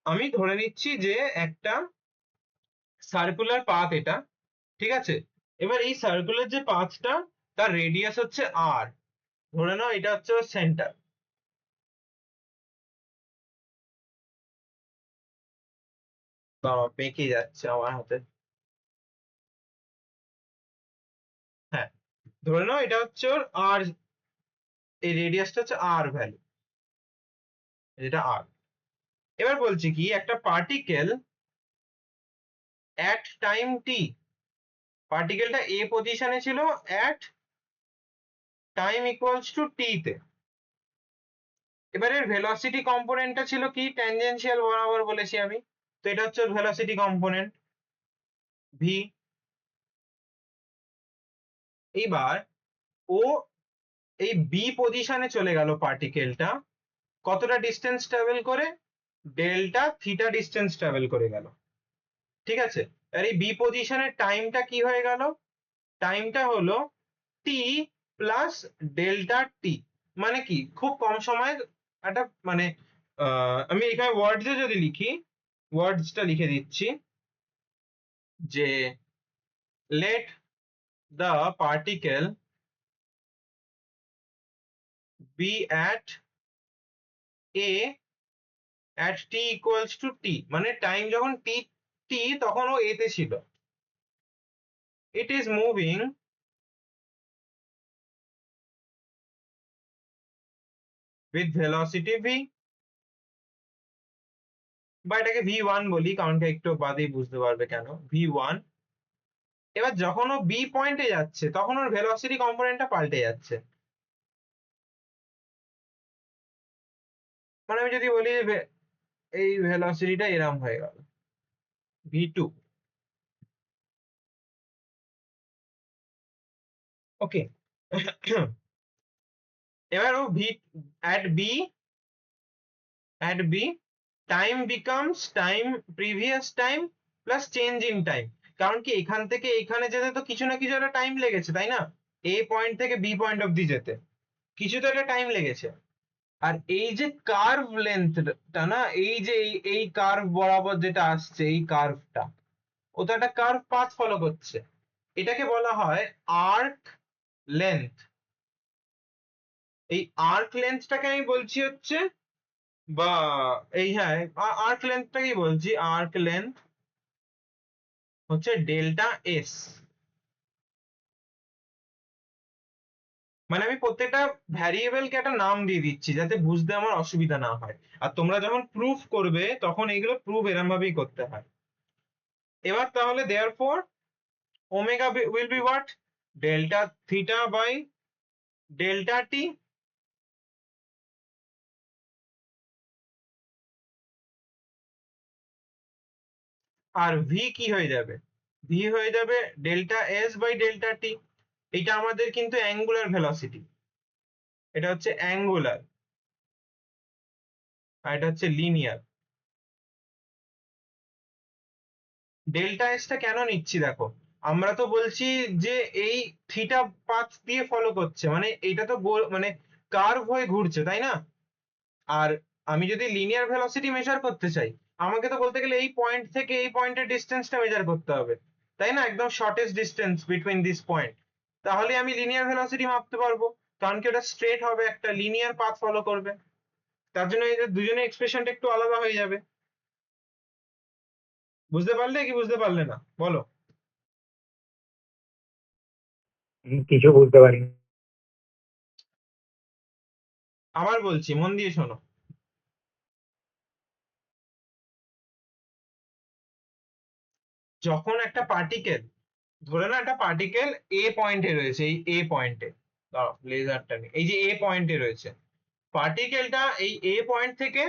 আমি ধরে নিচ্ছি যে একটা সার্কুলার পাথ এটা, ঠিক আছে? এবার এই সার্কুলার যে পাথটা, তার রেডিয়াস হচ্ছে আর, ধরে নাও এটা হচ্ছে সেন্টার। পেকে যাচ্ছে আমার হাতে। হ্যাঁ, ধরে নাও এটা হচ্ছে ওর আর, এই রেডিয়াসটা হচ্ছে আর ভ্যালু, যেটা আর। এবার বলছি কি একটা পার্টিকেল অ্যাট টাইম টি, পার্টিকেলটা এ পজিশনে ছিল অ্যাট টাইম ইকুয়ালস টু টি তে। এবারে ভেলোসিটি কম্পোনেন্টটা ছিল কি, ট্যানজেনশিয়াল বরাবর বলেছি আমি, তো এটা হচ্ছে ভেলোসিটি কম্পোনেন্ট ভি। এইবার ও এই বি পজিশনে চলে গেল পার্টিকেলটা, কতটা ডিস্টেন্স ট্রাভেল করে, ডেল্টা থিটা ডিস্টেন্স ট্রাভেল করে গেল, ঠিক আছে? আর এই বি পজিশনের টাইমটা কি হয়ে গেল, টাইমটা হলো টি প্লাস ডেল্টা টি। মানে কি, খুব কম সময় একটা মানে আমি এখানে ওয়ার্ডসে যদি লিখি, ওয়ার্ডসটা লিখে দিচ্ছি যে let the particle be at a at t equals to t, মানে টাইম যখন t t তখন ও a তে ছিল, it is moving with velocity v, বা এটাকে v1 বলি কারণ কি একটু বাদেই বুঝতে পারবে কেন v1। এবার যখন ও বি পয়েন্টে যাচ্ছে তখন ওর ভেলোসিটি কম্পোনেন্টটা পাল্টে যাচ্ছে। মানে আমি যদি বলি যে এই ভেলোসিটিটা এরম হয়ে গেল v2, ওকে? এবার ও v at b, at b time becomes time, previous time plus change in time. কারণ কি এখান থেকে এখানে যেতে তো কিছু না কিছু একটা টাইম লেগেছে, তাই না? এ পয়েন্ট থেকে বি পয়েন্ট অব্দি যেতে কিছু তো একটা টাইম লেগেছে। আর এই যে কার্ভ লেন্থটা না, এই যে এই কার্ভ বরাবর যেটা আসছে, এই কার্ভটা ও তো একটা কার্ভ পাথ ফলো করছে, এটাকে বলা হয় আর্ক লেন্থ। এই আর্ক লেন্থটাকে আমি বলছি হচ্ছে, বা এই হ্যাঁ আর্ক লেন্থটাকেই বলছি, আর্ক লেন্থ হচ্ছে ডেল্টা এস। মানে আমি প্রত্যেকটা ভ্যারিয়েবলকে একটা নাম দিয়ে দিচ্ছি যাতে বুঝতে আমার অসুবিধা না হয়, আর তোমরা যখন প্রুফ করবে তখন এইগুলো প্রুফ এরম ভাবেই করতে হয়। এবার তাহলে therefore omega will be what, delta theta by delta t, আর ভি কি হয়ে যাবে, ভি হয়ে যাবে delta s by delta t. এটা আমাদের কিন্তু অ্যাঙ্গুলার ভেলোসিটি, এটা হচ্ছে অ্যাঙ্গুলার, আর এটা হচ্ছে লিনিয়ার। ডেল্টা এসটা কেন নিচ্ছি দেখো, আমরা তো বলছি যে এই থিটা পাথ দিয়ে ফলো করছে, মানে এটা তো মানে কার্ভ হয়ে ঘুরছে, তাই না? আর আমি যদি লিনিয়ার ভেলোসিটি মেজার করতে চাই, আমাকে তো বলতে গেলে এই পয়েন্ট থেকে এই পয়েন্টের ডিস্টেন্সটা মেজার করতে হবে, তাই না? একদম shortest distance between this point, তাহলে আমি লিনিয়ার ভেলোসিটি মাপতে পারবো, কারণ কি ওটা স্ট্রেট হবে, একটা লিনিয়ার পাথ ফলো করবে। তার জন্য এদের দুজনের এক্সপ্রেশনটা একটু আলাদা হয়ে যাবে। বুঝতে পারলে কি বুঝতে পারলে না বলো? কিছু বুঝতে পারিনি। আবার বলছি, মন দিয়ে শোনো। যখন একটা পার্টিকেল, ধরে না একটা পার্টিকেল এ পয়েন্টে রয়েছে, এই এ পয়েন্টে, দাঁড়াও লেজারটা নিয়ে, এই যে এ পয়েন্টে রয়েছে পার্টিকেলটা, এই এ পয়েন্ট থেকে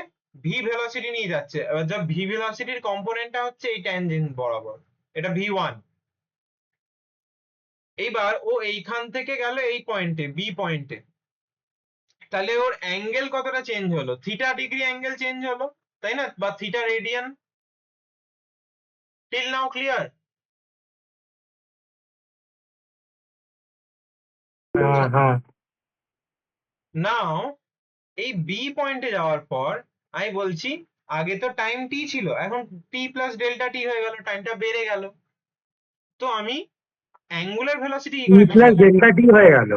ভি ভেলোসিটি নিয়ে যাচ্ছে। এবার যা ভি ভেলোসিটির কম্পোনেন্টটা হচ্ছে এই ট্যানজেন্ট বরাবর, এটা ভি1। এইবার ও এইখান থেকে গেল এই পয়েন্টে, বি পয়েন্টে, তাহলে ওর অ্যাঙ্গেল কতটা চেঞ্জ হলো? থিটা ডিগ্রি অ্যাঙ্গেল চেঞ্জ হলো, তাই না? বা theta radian. Till now clear? হ্যাঁ হ্যাঁ। নাও এই বি পয়েন্টে যাওয়ার পর আমি বলছি, আগে তো টাইম টি ছিল, এখন টি প্লাস ডেল্টা টি হয়ে গেল, টাইমটা বেড়ে গেল। তো আমি অ্যাঙ্গুলার ভেলোসিটি কি ই করে প্লাস মেশাবো? ডেল্টা টি হয়ে গেল,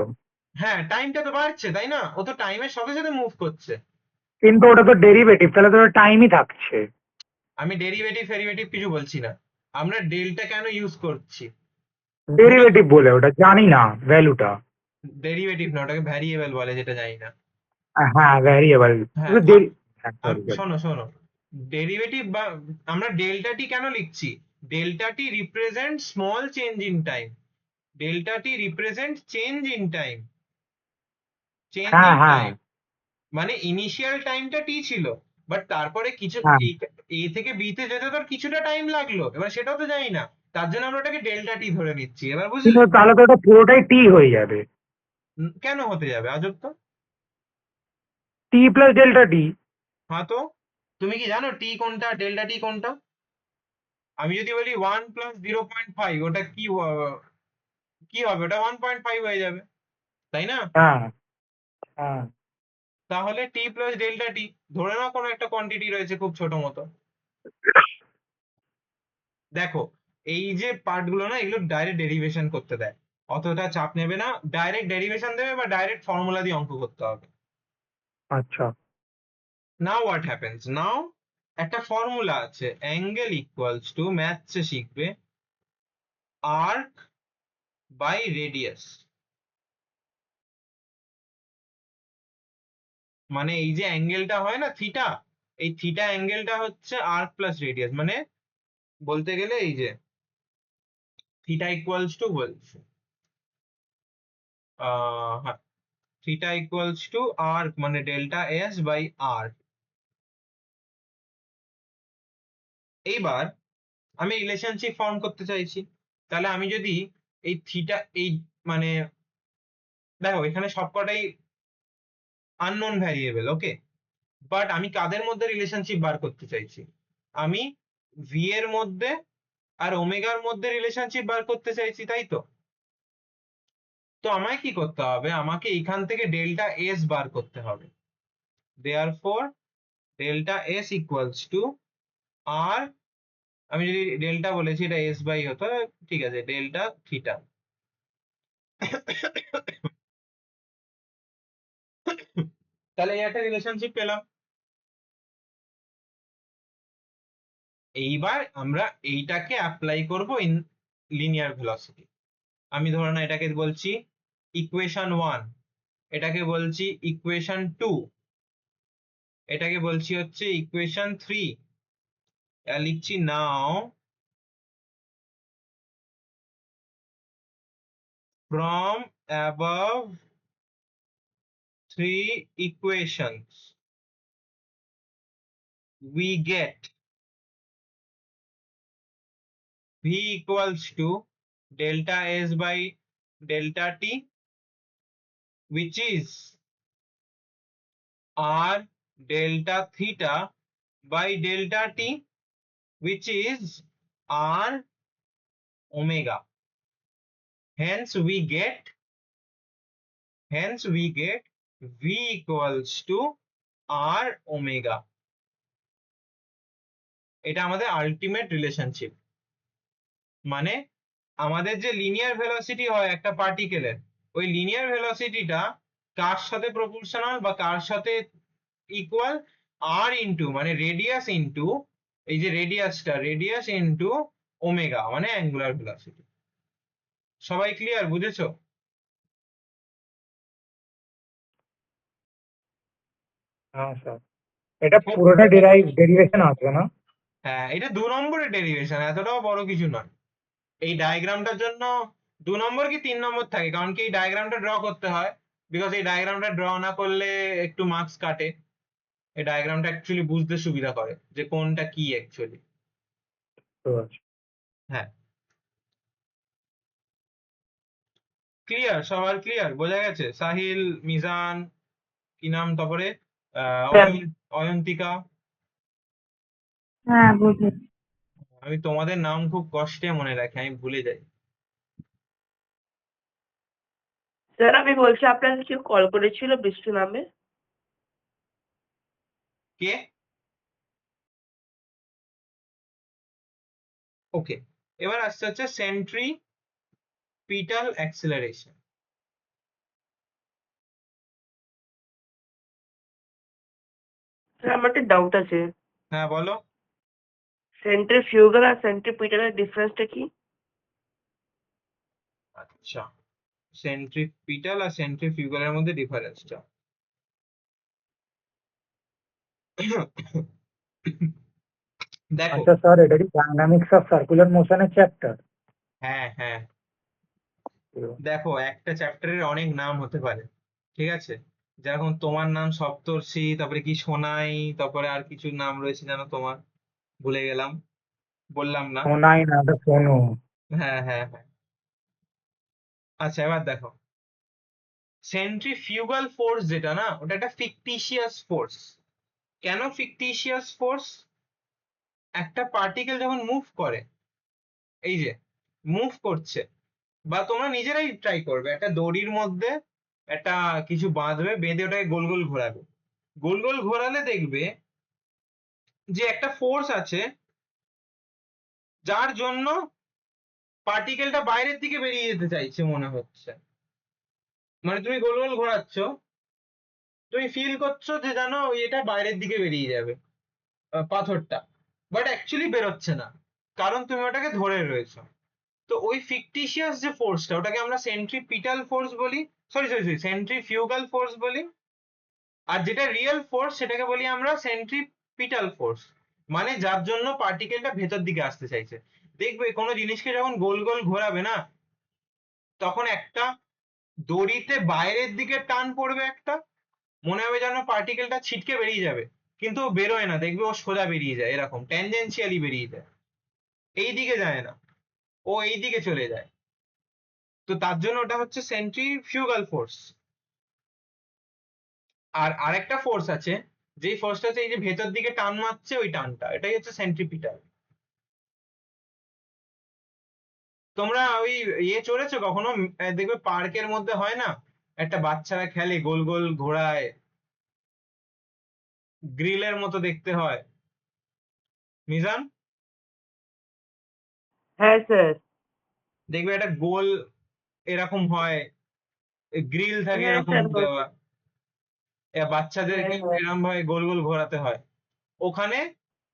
হ্যাঁ, টাইমটা তো বাড়ছে, তাই না? ও তো টাইমের সাথে সাথে মুভ করছে। কিন্তু ওটা তো ডেরিভেটিভ, তাহলে তো টাইমই থাকছে। আমি ডেরিভেটিভ ফেরিভেটিভ কিছু বলছি না, আমরা ডেল্টা কেন ইউজ করছি? ডেরিভেটিভ বলে ওটা জানি না ভ্যালুটা। ডেরিভেটিভ না, ওটাকে ভ্যারিয়েবল বলে, যেটা জানি না। হ্যাঁ ভ্যারিয়েবল। হ্যাঁ, সরি সরি। শোনো শোনো, ডেরিভেটিভ বা আমরা ডেল্টা টি কেন লিখছি? Delta T represent small change in time, delta T represent change in time, change হ্যাঁ ইন হ্যাঁ টাইম। মানে ইনিশিয়াল টাইমটা টি ছিল, বাট তারপরে কিছু হ্যাঁ। এ থেকে বি তে যেতে তোর কিছুটা টাইম লাগলো, এবার সেটাও তো জানি না, তার জন্য আমরা ওটাকে ডেল্টা টি ধরে নিচ্ছি। এবার কিন্তু বুঝলে? তাহলে তো ওটা পুরোটাই টি হয়ে যাবে। কেন হতে যাবে আজব তো? টি প্লাস ডেল্টা টি। হ্যাঁ, তো তুমি কি জানো টি কোনটা, ডেল্টা টি কোনটা? আমি যদি বলি 1 + 0.5, ওটা কি কি হবে? ওটা 1.5 হয়ে যাবে, তাই না? হ্যাঁ হ্যাঁ। তাহলে টি প্লাস ডেল্টা টি, ধরে নাও কোনো একটা কোয়ান্টিটি রয়েছে খুব ছোট মতো। দেখো, এই যে পার্ট গুলো না, এগুলো ডাইরেক্ট ডেরিভেশন করতে দেয়, অতটা চাপ নেবে না, ডাইরেক্ট ডেরিভেশন দেবে বা ডাইরেক্ট ফর্মুলা দিয়ে অঙ্ক করতে হবে। আচ্ছা। নাও হোয়াট হ্যাপেন্স, নাও একটা ফর্মুলা আছে, অ্যাঙ্গেল ইকুয়ালস টু, ম্যাথসে শিখবে, আর্ক বাই রেডিয়াস। মানে এই যে অ্যাঙ্গেলটা হয় না থিটা, এই থিটা অ্যাঙ্গেলটা হচ্ছে আর্ক প্লাস রেডিয়াস। মানে বলতে গেলে এই যে থিটা ইকুয়ালস টু বলছে, হ্যাঁ, থিটা ইকুয়ালস টু আর্ক মানে ডেল্টা এস বাই আর। এইবার আমি রিলেশনশিপ ফর্ম করতে চাইছি, তাহলে আমি যদি এই থিটা, এই মানে দেখো এখানে সবকটাই আননোন ভ্যারিয়েবল, ওকে, বাট আমি কাদের মধ্যে রিলেশনশিপ বার করতে চাইছি? আমি ভি এর মধ্যে আর ওমেগার মধ্যে রিলেশনশিপ বার করতে চাইছি, তাই তো? তো আমায় কি করতে হবে? আমাকে এখান থেকে ডেল্টা এস বার করতে হবে। Therefore delta S equals to R, আমি যদি ডেল্টা বলেছি এটা এস বাই হতো, ঠিক আছে, ডেল্টা থিটা। তাহলে এই একটা রিলেশনশিপ পেলাম। এইবার আমরা এইটাকে অ্যাপ্লাই করব ইন লিনিয়ার ভেলোসিটি। আমি ধরো না এটাকে বলছি ইকুয়েশন 1, এটাকে বলছি ইকুয়েশন 2, এটাকে বলছি হচ্ছে ইকুয়েশন 3। লিখছি নাও, from above 3 equations we get v equals to delta s by delta t, which is r delta theta by delta t, which is r omega. Hence we get v equals to r omega. এটা আমাদের ultimate relationship. মানে আমাদের যে linear velocity হয় একটা পার্টিকেলের, ওই linear ভেলোসিটিটা কার সাথে proportional বা কার সাথে ইকুয়াল আর ইন্টু মানে রেডিয়াস ইন্টু এই যে রেডিয়াস ইন্টু ওমেগা মানে অ্যাঙ্গুলার ভেলোসিটি। সবাই ক্লিয়ার, বুঝেছো? হ্যাঁ স্যার, এটা পুরোটা ডেরিভেশন আসবে না? হ্যাঁ, এটা 2 নম্বরের ডেরিভেশন, এতটাও বড় কিছু নয়। এই ডায়াগ্রামটার জন্য 2 নম্বর কি 3 নম্বর থাকে, কারণ কি এই ডায়াগ্রামটা ড্র করতে হয়, বিকজ এই ডায়াগ্রামটা ড্র না করলে একটু মার্কস কাটে। এই ডায়াগ্রামটা অ্যাকচুয়ালি বুঝতে সুবিধা করে যে কোনটা কি অ্যাকচুয়ালি। তো আছে। হ্যাঁ, ক্লিয়ার, সবার ক্লিয়ার, বোঝা গেছে? সাহিল, মিজান, কি নাম তারপরে, স্যার অয়ন্তিকা। হ্যাঁ বুঝেছি। আমি তোমাদের নাম খুব কষ্টে মনে রাখি, আমি ভুলে যাই। স্যার আমি বলছি আপনাকে কেউ কল করেছিল বৃষ্টি নামে? কে? ওকে, এবার আসছে হচ্ছে সেন্ট্রিপিটাল অ্যাক্সিলারেশন। স্যার আমার একটা ডাউট আছে, হ্যাঁ বলো। সেন্ট্রিফিউগাল আর সেন্ট্রিপিটালের ডিফারেন্সটা কি? আচ্ছা, সেন্ট্রিপিটাল আর সেন্ট্রিফিউগালের মধ্যে ডিফারেন্সটা দেখো। আচ্ছা স্যার, এটা কি ডাইনামিক্স অফ সার্কুলার মোশনের চ্যাপ্টার? হ্যাঁ হ্যাঁ, দেখো একটা চ্যাপ্টারের অনেক নাম হতে পারে, ঠিক আছে? যেরকম তোমার নাম সপ্তর্ষি, তারপরে কি সোনাই, তারপরে আর কিছু নাম রয়েছে জানো তোমার, ভুলে গেলাম, বললাম না। শোনাই না, এটা শোনো। হ্যাঁ হ্যাঁ হ্যাঁ। আচ্ছা এবার দেখো, সেন্ট্রিফিউগাল ফোর্স যেটা না, ওটা একটা ফিকটিশিয়াস ফোর্স। কেন ফিকটিশিয়াস ফোর্স? একটা পার্টিকেল যখন মুভ করে, এই যে মুভ করছে, বা তোমরা নিজেরাই ট্রাই করবে, একটা দড়ির মধ্যে একটা কিছু বাঁধবে, বেঁধে ওটাকে গোল গোল ঘোরাবে, গোল গোল ঘোরালে দেখবে যে একটা ফোর্স আছে, যার জন্য পার্টিকেলটা বাইরের দিকে বেরিয়ে যেতে চাইছে মনে হচ্ছে। মানে তুমি গোল গোল ঘোরাচ্ছ, তুমি ফিল করছো যে জানো এটা বাইরের দিকে বেরিয়ে যাবে, পাথরটা, বাট অ্যাকচুয়ালি বেরোচ্ছে না, কারণ তুমি ওটাকে ধরে রয়েছো। তো ওই ফিকটিশিয়াস যে ফোর্সটা, ওটাকে আমরা সেন্ট্রিপিটাল ফোর্স বলি, sorry sorry sorry centrifugal force বলি। আর যেটা রিয়েল ফোর্স সেটাকে বলি আমরা সেন্ট্রিপিটাল ফোর্স, মানে যার জন্য পার্টিকেলটা ভেতর দিকে আসতে চাইছে। দেখবে কোনো জিনিসকে যখন গোল গোল ঘোরাবে না, তখন একটা দড়িতে বাইরের দিকে টান পড়বে, একটা মনে হবে যেন পার্টিকেলটা ছিটকে বেরিয়ে যাবে, কিন্তু ও বেরোয় না, দেখবে ও সোজা বেরিয়ে যায়, এরকম ট্যানজেনশিয়ালি বেরিয়ে যায়, এই দিকে যায় না, ও এই দিকে চলে যায়। তো তার জন্য ওটা হচ্ছে সেন্ট্রিফিউগাল ফোর্স। আর আরেকটা ফোর্স আছে, যেই ফোর্সটা হচ্ছে এই যে ভেতর দিকে টান মারছে, ওই টানটা, এটাই হচ্ছে সেন্ট্রিপিটাল। তোমরা ওই ইয়ে চড়েছো কখনো? দেখবে পার্কের মধ্যে হয় না, একটা বাচ্চারা খেলে গোল গোল ঘোড়ায়, গ্রিলের মতো দেখতে হয়, মিজান? হ্যাঁ স্যার। দেখবে একটা গোল এরকম হয়, গ্রিল থাকে হ্যাঁ এরকম স্যার দেওয়া, হ্যাঁ বাচ্চাদেরকে হ্যাঁ। এরকম ভাবে গোল গোল ঘোরাতে হয়। ওখানে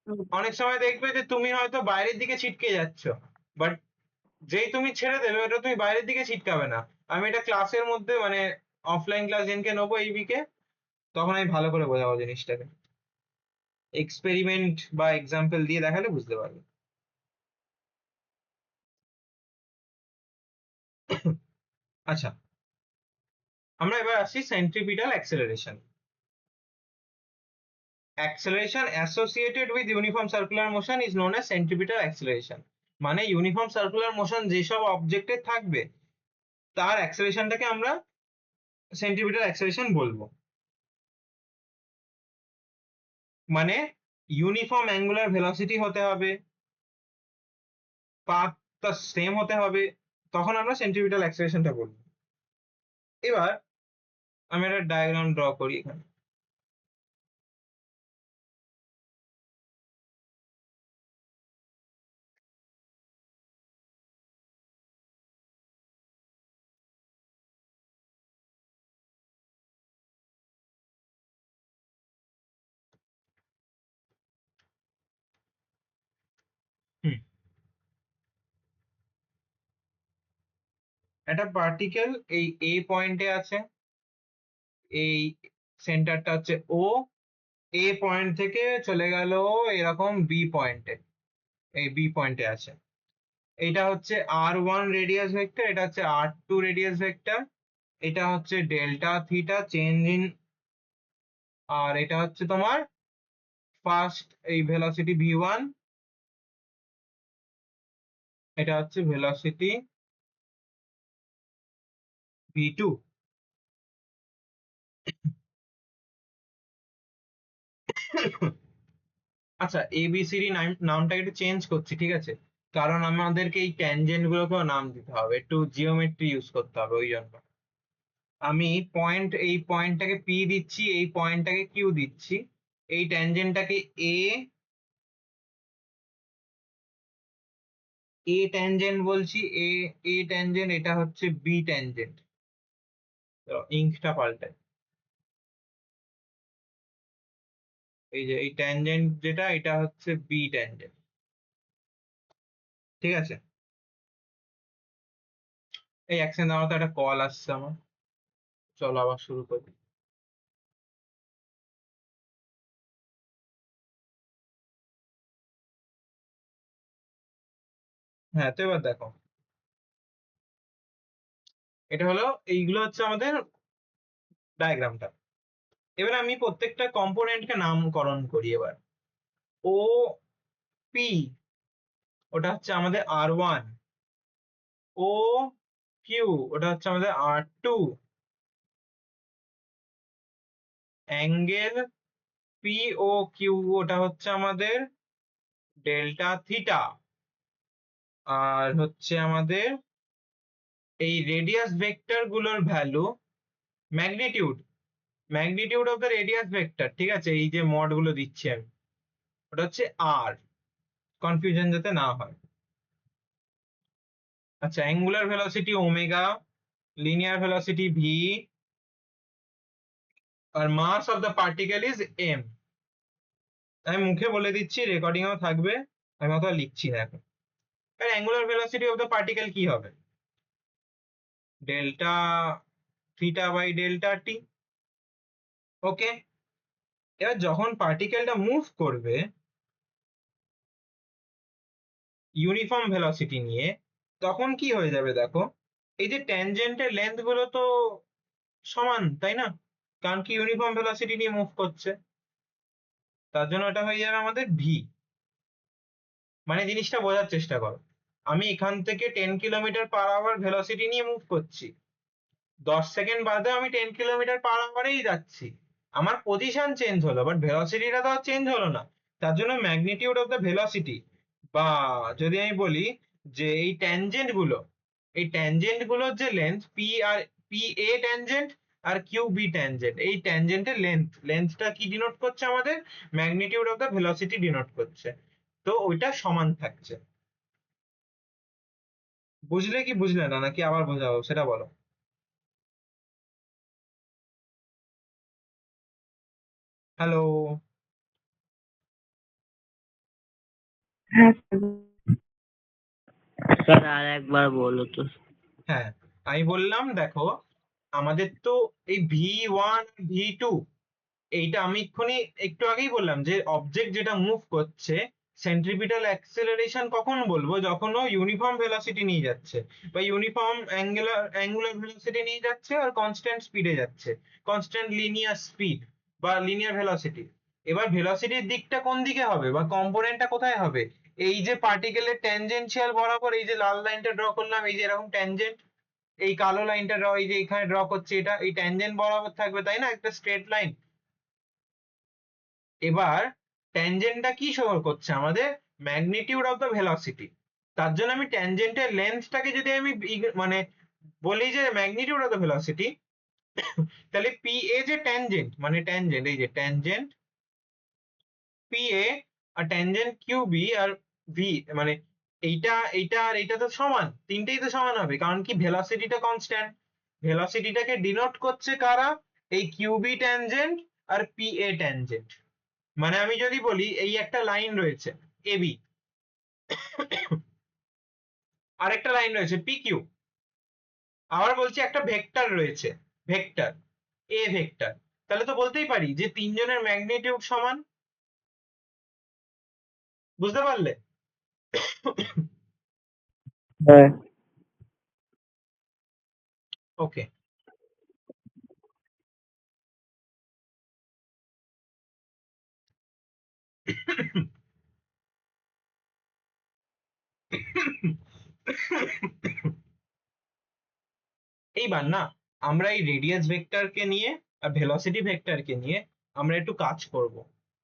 হুম। অনেক সময় দেখবে যে তুমি হয়তো বাইরের দিকে ছিটকে যাচ্ছ, বাট যেই তুমি ছেড়ে দেবে ওটা তুমি বাইরের দিকে ছিটকাবে না। আমি এটা ক্লাসের মধ্যে মানে অফলাইন ক্লাস যেনকে নেবো এই উইকে, তখন আমি ভালো করে বোঝাবো জিনিসটাকে, এক্সপেরিমেন্ট বা এক্সাম্পল দিয়ে দেখালে বুঝতে পারবে। আচ্ছা, আমরা এবার আসছি centripetal acceleration. Acceleration associated with uniform circular motion is known as centripetal acceleration. মানে ইউনিফর্ম সার্কুলার মোশন যেসব অবজেক্টে থাকবে, তার অ্যাক্সেলারেশনটাকে আমরা সেন্ট্রিপিটাল অ্যাক্সেলারেশন বলবো। মানে ইউনিফর্ম অ্যাঙ্গুলার ভেলোসিটি হতে হবে, পাথটা সেম হতে হবে, তখন আমরা সেন্ট্রিপিটাল অ্যাক্সেলারেশনটা বলবো। এবার আমি একটা ডায়াগ্রাম ড্র করি এখানে। একটা পার্টিকেল এই এ পয়েন্টে আছে, এই সেন্টারটা হচ্ছে ও, এ পয়েন্ট থেকে চলে গেল এরকম বি পয়েন্টে, এই বি পয়েন্টে আছে। এটা হচ্ছে r1 রেডিয়াস ভেক্টর, এটা হচ্ছে r2 রেডিয়াস ভেক্টর, এটা হচ্ছে ডেল্টা থিটা চেঞ্জ ইন, আর এটা হচ্ছে তোমার ফার্স্ট এই ভেলোসিটি v1, এটা হচ্ছে ভেলোসিটি v2। আচ্ছা, এবিসিডি নামটা একটু চেঞ্জ করছি, ঠিক আছে, কারণ আমাদেরকে এই ট্যানজেন্ট গুলোকেও নাম দিতে হবে, একটু জিওমেট্রি ইউজ করতে হবে, ওই জন্য আমি এই পয়েন্টটাকে পি দিচ্ছি, এই পয়েন্টটাকে কিউ দিচ্ছি, এই ট্যানজেন্টটাকে এ ট্যানজেন্ট বলছি, এ ট্যানজেন্ট, এটা হচ্ছে বি ট্যানজেন্ট। ইঙ্কটা পাল্টাই, এই যে এই ট্যানজেন্ট যেটা, এটা হচ্ছে বি ট্যানজেন্ট, ঠিক আছে। এই এক সেকেন্ড, আমার তো একটা কল আসছে আমার, চলো আবার শুরু করি। হ্যাঁ, তো এবার দেখো, এটা হলো, এইগুলো হচ্ছে আমাদের ডায়াগ্রামটা। এবার আমি প্রত্যেকটা কম্পোনেন্টকে নামকরণ করি এবার। ও পি, ওটা হচ্ছে আমাদের r1, ও কিউ, ওটা হচ্ছে আমাদের r2, angle P O Q, ওটা হচ্ছে আমাদের ডেল্টা থিটা, আর হচ্ছে আমাদের এই রেডিয়াস ভেক্টর গুলোর value magnitude, magnitude of the radius vector, ঠিক আছে, এই যে মড গুলো দিচ্ছি আমি, ওটা হচ্ছে আর, কনফিউশন যাতে না হয়। আচ্ছা, angular velocity omega, linear velocity v, আর mass of the particle is m. আমি মুখে বলে দিচ্ছি, রেকর্ডিং এও থাকবে, আমি অত লিখছি না এখন। Angular velocity of the particle কি হবে? ডেল্টা থিটা বাই ডেল্টা টি। ওকে, এবার যখন পার্টিকেলটা মুভ করবে ইউনিফর্ম ভেলোসিটি নিয়ে, তখন কি হয়ে যাবে দেখো, এই যে ট্যানজেন্টের লেন্থ গুলো তো সমান, তাই না, কারণ কি ইউনিফর্ম ভেলোসিটি নিয়ে মুভ করছে, তার জন্য এটা হয়ে যাবে আমাদের ভি। মানে জিনিসটা বোঝার চেষ্টা করো, আমি এখান থেকে 10 কিলোমিটার/আওয়ার ভেলোসিটি নিয়ে মুভ করছি, 10 সেকেন্ড বাদে আমি 10 কিলোমিটার/আওয়ারেই যাচ্ছি, আমার পজিশন চেঞ্জ হলো, বাট ভেলোসিটিটা তো চেঞ্জ হলো না। তার জন্য ম্যাগনিটিউড অফ দ্য ভেলোসিটি, বা যদি আমি বলি যে এই ট্যানজেন্ট গুলোর যে লেন্থ পি, আর পি এ ট্যানজেন্ট আর কিউ বি ট্যানজেন্ট, এই ট্যানজেন্টের লেন্থটা কি ডিনোট করছে আমাদের? Magnitude of the velocity denote করছে, তো ওইটা সমান থাকছে। বুঝলে কি বুঝলে না, নাকি আবার বোঝাবো সেটা বলো। হ্যালো। হ্যাঁ স্যার আর একবার বলো তো। হ্যাঁ, আমি বললাম দেখো, আমাদের তো এই v1 v2, এইটা আমি এক্ষুনি একটু আগেই বললাম যে অবজেক্ট যেটা মুভ করছে, সেন্ট্রিপিটাল অ্যাক্সেলারেশন কখন বলবো? যখন ও ইউনিফর্ম ভেলোসিটি নিয়ে যাচ্ছে, বা ইউনিফর্ম অ্যাঙ্গুলার ভেলোসিটি নিয়ে যাচ্ছে, আর কনস্ট্যান্ট স্পিডে যাচ্ছে, কনস্ট্যান্ট লিনিয়ার স্পিড বা লিনিয়ার ভেলোসিটি। এবার ভেলোসিটির দিকটা কোন দিকে হবে, বা কম্পোনেন্টটা কোথায় হবে? এই যে পার্টিকেলের ট্যানজেনশিয়াল বরাবর, এই যে লাল লাইনটা ড্র করলাম, এই যে এরকম ট্যানজেন্ট, এই কালো লাইনটা এই যে এখানে ড্র করছে, এটা এই ট্যানজেন্ট বরাবর থাকবে, তাই না, একটা স্ট্রেট লাইন। এবার ট্যানজেন্টটা কি শো করছে আমাদের? Magnitude of the velocity. তার জন্য আমি ট্যানজেন্টের লেন্থটাকে যদি আমি মানে বলি যে ম্যাগনিটিউড অফ দ্য ভেলোসিটি, তাহলে পি এ যে ট্যানজেন্ট, মানে ট্যানজেন্ট, এই যে ট্যানজেন্ট পি এ আর ট্যানজেন্ট কিউ বি আর ভি, মানে এইটা এইটা আর এইটা তো সমান, তিনটেই তো সমান হবে, কারণ কি ভেলোসিটিটা কনস্ট্যান্ট। ভেলোসিটিটাকে ডিনোট করছে কারা? এই কিউ বি ট্যানজেন্ট আর পি এ ট্যানজেন্ট। মানে আমি যদি বলি এই একটা লাইন রয়েছে এবি, আরেকটা লাইন রয়েছে পি কিউ, আবার বলছি একটা ভেক্টর রয়েছে, ভেক্টর এ ভেক্টর, তাহলে তো বলতেই পারি যে তিনজনের ম্যাগনিটিউড সমান। বুঝতে পারলে? হ্যাঁ। ওকে, এইবার না আমরা এই রেডিয়াস ভেক্টরকে নিয়ে আর ভেলোসিটি ভেক্টরকে নিয়ে আমরা একটু কাজ করব,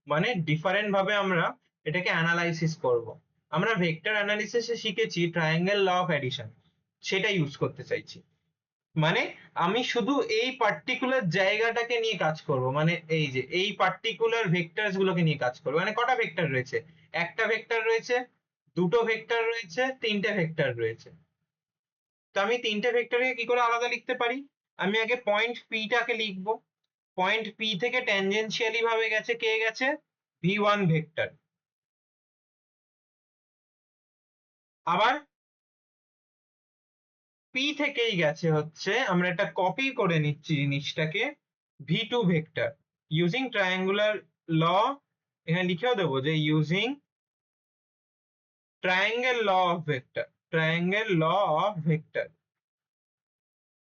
মানে ডিফারেন্ট ভাবে আমরা এটাকে অ্যানালাইসিস করব। আমরা ভেক্টর অ্যানালিসিসে শিখেছি ট্রায়াঙ্গেল ল অফ অ্যাডিশন, সেটা ইউজ করতে চাইছি। মানে আমি শুধু এই পার্টিকুলার জায়গাটাকে নিয়ে কাজ করব, মানে এই যে এই পার্টিকুলার ভেক্টরস গুলোকে নিয়ে কাজ করব। মানে কটা ভেক্টর রয়েছে? একটা ভেক্টর রয়েছে, দুটো ভেক্টর রয়েছে, তিনটে ভেক্টর রয়েছে। তো আমি তিনটে ভেক্টরকে কি করে আলাদা লিখতে পারি? আমি আগে পয়েন্ট পি টাকে লিখবো। পয়েন্ট পি থেকে ট্যানজেনশিয়ালি ভাবে গেছে কে গেছে? V1 vector. আবার পি থেকেই গেছে হচ্ছে, আমরা একটা কপি করে নিচ্ছি জিনিসটাকে, v two vector using triangular law. এখানে লিখেও দেবো যে using triangle law of vector, triangle law of vector.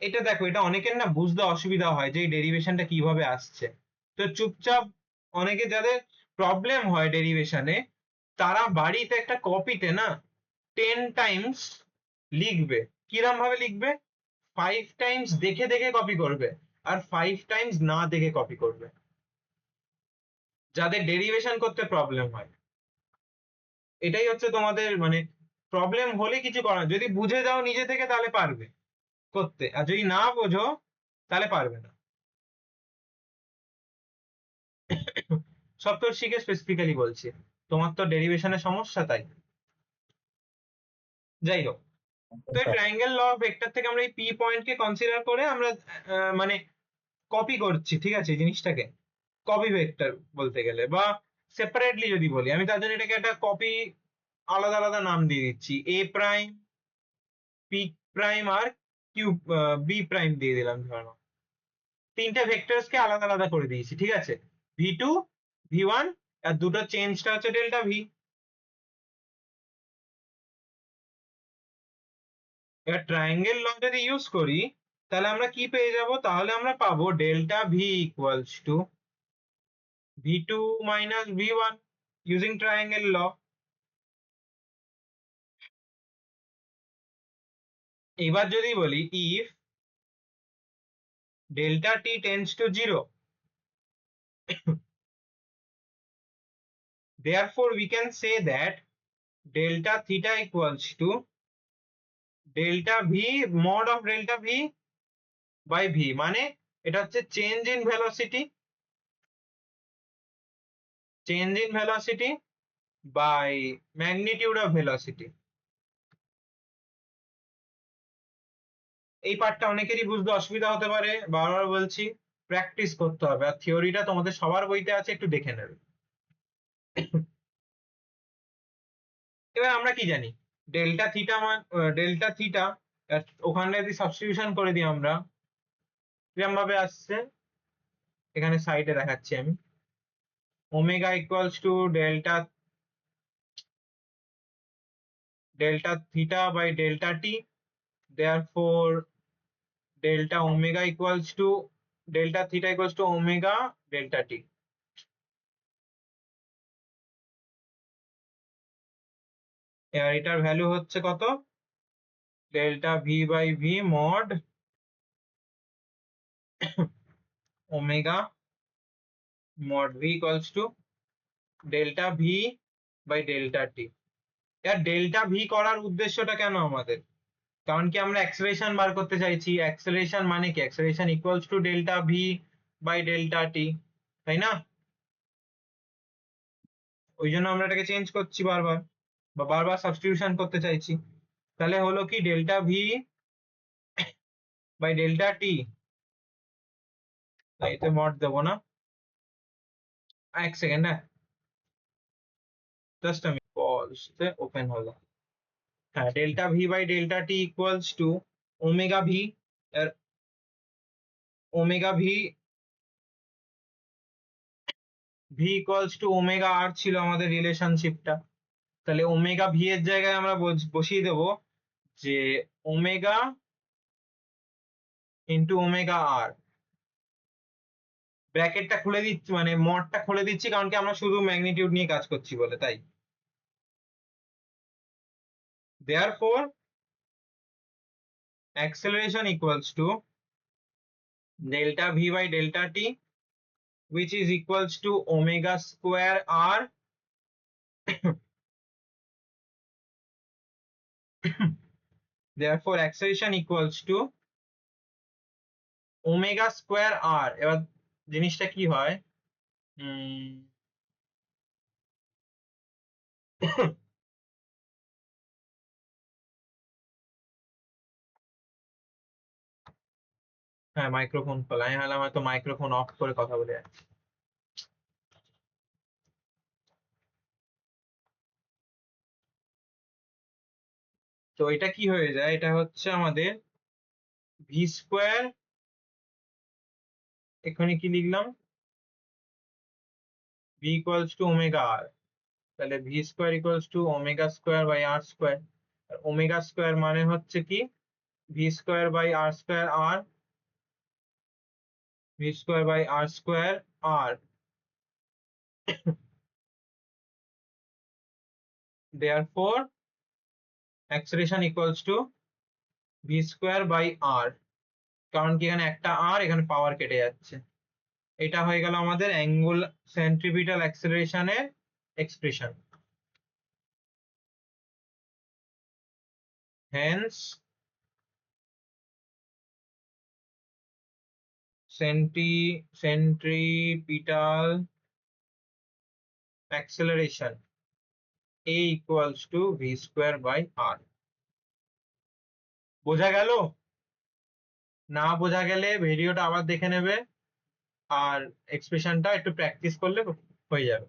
এটা দেখো, এটা অনেকের না বুঝতে অসুবিধা হয় যে এই ডেরিভেশনটা কিভাবে আসছে। তো চুপচাপ অনেকে যাদের প্রবলেম হয় ডেরিভেশনে, তারা বাড়িতে একটা কপিতে না 10 টাইমস লিখবে। কিরম ভাবে লিখবে? 5 টাইমস দেখে দেখে কপি করবে, আর 5 টাইমস না দেখে কপি করবে, যাদের ডেরিভেশন করতে প্রবলেম হয়। এটাই হচ্ছে তোমাদের মানে প্রবলেম হলে কিছু করার, যদি বুঝে যাও নিজে থেকে তাহলে পারবে করতে, আর যদি না বোঝো তাহলে পারবে না। সপ্তর্ষিকে স্পেসিফিক্যালি বলছি, তোমার তো ডেরিভেশনের সমস্যা তাই। যাই হোক, তো এই ট্রায়াঙ্গেল ল অফ ভেক্টর থেকে আমরা এই পি পয়েন্টকে কনসিডার করে আমরা মানে কপি করছি, ঠিক আছে, এই জিনিসটাকে কপি ভেক্টর বলতে গেলে, বা সেপারেটলি যদি বলি, আমি তার জন্য এটাকে একটা কপি আলাদা আলাদা নাম দিয়ে দিচ্ছি, এ প্রাইম, পি প্রাইম আর কিউ, বি প্রাইম দিয়ে দিলাম ধরো। তিনটে ভেক্টরসকে আলাদা আলাদা করে দিয়েছি, ঠিক আছে, ভি2 ভি1, আর দুটো চেঞ্জটা হচ্ছে ডেল্টা ভি। এবার ট্রায়াঙ্গেল ল যদি ইউজ করি তাহলে আমরা কি পেয়ে যাব? তাহলে আমরা পাবো delta V equals to V two minus V one using triangle law. এবার যদি বলি if delta t tends to 0, therefore we can say that delta theta equals to delta v mod of delta v by v, মানে এটা হচ্ছে change in velocity, change in velocity by magnitude of velocity. এই পার্টটা অনেকেরই বুঝতে অসুবিধা হতে পারে, বারবার বলছি প্র্যাকটিস করতে হবে, আর থিওরিটা তোমাদের সবার বইতে আছে, একটু দেখে নেবে। এবার আমরা কি জানি? ডেল্টা থিটা ডেল্টা থিটা, ওখানে যদি সাবস্টিটিউশন করে দিই আমরা, কিরম ভাবে আসছে এখানে সাইডে দেখাচ্ছি আমি, omega equals to delta delta theta by delta T, therefore delta omega equals to delta theta equals to omega delta T. এবার এটার ভ্যালু হচ্ছে কত? Delta V by V mod omega mod V equals to delta V by delta T. এবার delta V করার উদ্দেশ্যটা কেন আমাদের? কারণ কি আমরা অ্যাক্সেলারেশন বার করতে চাইছি। অ্যাক্সেলারেশন মানে কি? Acceleration equals to delta V by delta T, তাই না? ওই জন্য আমরা এটাকে চেঞ্জ করছি বারবার, বা বারবার সাবস্টিটিউশন করতে চাইছি। তাহলে হলো কি ডেল্টা ভি বাই ডেল্টা টি, এতে মড দেবো না, এক সেকেন্ড, হ্যাঁ জাস্ট আমি পজতে ওপেন হলো। হ্যাঁ, delta V by delta T equals to omega V, এর omega V equals to omega R ছিল আমাদের রিলেশনশিপটা। তাহলে ওমেগা ভি এর জায়গায় আমরা বসিয়ে দেব যে ওমেগা ইন্টু ওমেগা আর। ব্র্যাকেটটা খুলে দিচ্ছি, মানে মডটা খুলে দিচ্ছি, কারণ কি আমরা শুধু ম্যাগনিটিউড নিয়ে কাজ করছি বলে, তাই। Therefore acceleration equals to delta v by delta t, which is equals to omega square r therefore acceleration equals to omega square r। এবার জিনিসটা কি হয়, হ্যাঁ মাইক্রোফোন খোলা, আমি ভাবলাম হয়তো মাইক্রোফোন অফ করে কথা বলে যাচ্ছি। তো এটা কি হয়ে যায়, এটা হচ্ছে আমাদের ভি স্কোয়ার, এখানে কি লিখলাম, V equals to omega R. তাহলে V square equals to omega square by R square. Omega square মানে হচ্ছে কি V square by R square R, V square by R square R. therefore acceleration equals to V square by R, কারণ কি এখানে একটা আর, এখানে পাওয়ার কেটে যাচ্ছে। এটা হয়ে গেল আমাদের অ্যাঙ্গুল সেন্ট্রিপিটাল অ্যাক্সেলারেশনের expression. hence centripetal acceleration a equals to v square by r। বোঝা গেল? না বোঝা গেলে ভিডিওটা আবার দেখে নেবে, আর এক্সপ্রেশনটা একটু প্র্যাকটিস করলে হয়ে যাবে।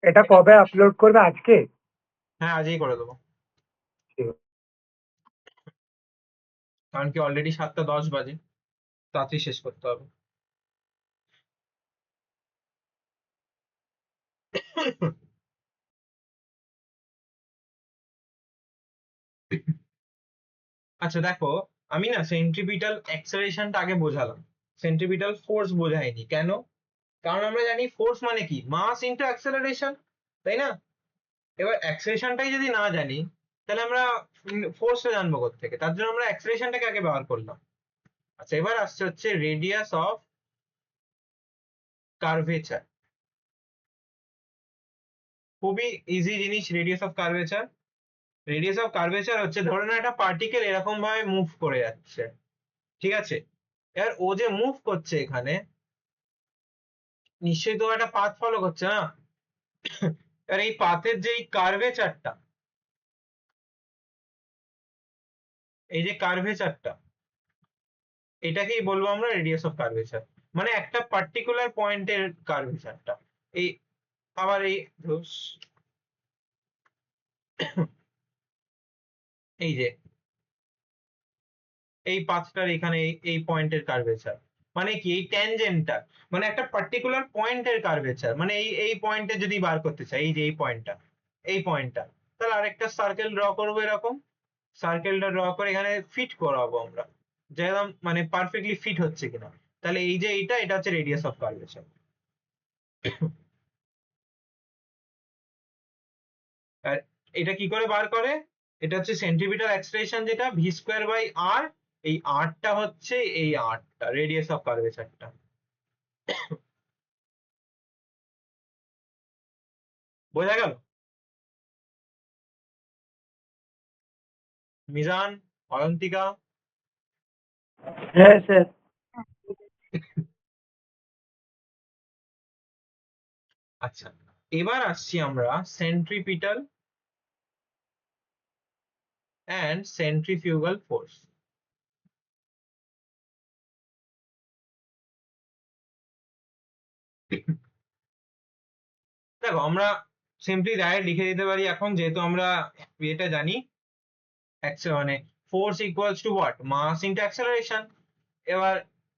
এটা কবে আপলোড করবে, আজকে? হ্যাঁ আজই করে দেবো, কারণ কি অলরেডি 7:10 বাজে, তাড়াতাড়ি শেষ করতে হবে। আচ্ছা দেখো, আমি না সেন্ট্রিপিটাল অ্যাক্সেলারেশনটা আগে বোঝালাম, সেন্ট্রিপিটাল ফোর্স বোঝাইনি। কেন? কারণ আমরা জানি ফোর্স মানে কি, মাস ইনটু অ্যাক্সেলারেশন, তাই না? এবার অ্যাক্সেলারেশনটাই যদি না জানি, তাহলে আমরা ফোর্সটা জানবো কোত্থেকে? তার জন্য আমরা অ্যাক্সেলারেশনটাকে আগে ব্যবহার করলাম। আচ্ছা এবার আসছে হচ্ছে রেডিয়াস অফ কার্ভেচার। খুবই ইজি জিনিস radius of curvature. Radius of curvature হচ্ছে, ধরে নাও একটা পার্টিকেল এরকম ভাবে মুভ করে যাচ্ছে, ঠিক আছে? এবার ও যে মুভ করছে এখানে, নিশ্চয়ই তো একটা পাথ ফলো করছে না? আর এই পাথের যে কার্ভেচারটা, এই যে কার্ভেচারটা, এটাকেই বলবো আমরা রেডিয়াস অফ কার্ভেচার। মানে একটা পার্টিকুলার পয়েন্টের কার্ভেচারটা। এই আবার এই যে এই পাথটার এখানে এই পয়েন্টের কার্ভেচার, মানে কি এই ট্যানজেন্টটা, মানে একটা পার্টিকুলার পয়েন্টের কার্ভেচার, মানে এই পয়েন্টে যদি বার করতে চাই, এই যে এই পয়েন্টটা, তাহলে আরেকটা সার্কেল ড্র করবো এরকম। সার্কেলটা ড্র করে এখানে ফিট করাবো আমরা, যেরকম মানে পারফেক্টলি ফিট হচ্ছে কিনা। তাহলে এই যে এটা হচ্ছে রেডিয়াস অফ কার্ভেচার। আর এটা কি করে বার করে? এটা হচ্ছে সেন্ট্রিপিটাল অ্যাক্সেলারেশন, যেটা ভি স্কোয়ার বাই আর। এই আরটা হচ্ছে এই আরটা, রেডিয়াস অফ কার্ভেচারটা। বোঝা গেল? মিজান, অয়ন্তিকা? হ্যাঁ স্যার। আচ্ছা এবার আসছি আমরা সেন্ট্রিপিটাল অ্যান্ড সেন্ট্রিফিউগাল ফোর্স। দেখো আমরা সিম্পলি ডাইরেক্ট লিখে দিতে পারি এখন, যেহেতু আমরা এটা জানি, মানে force equals to what, mass into acceleration. এবার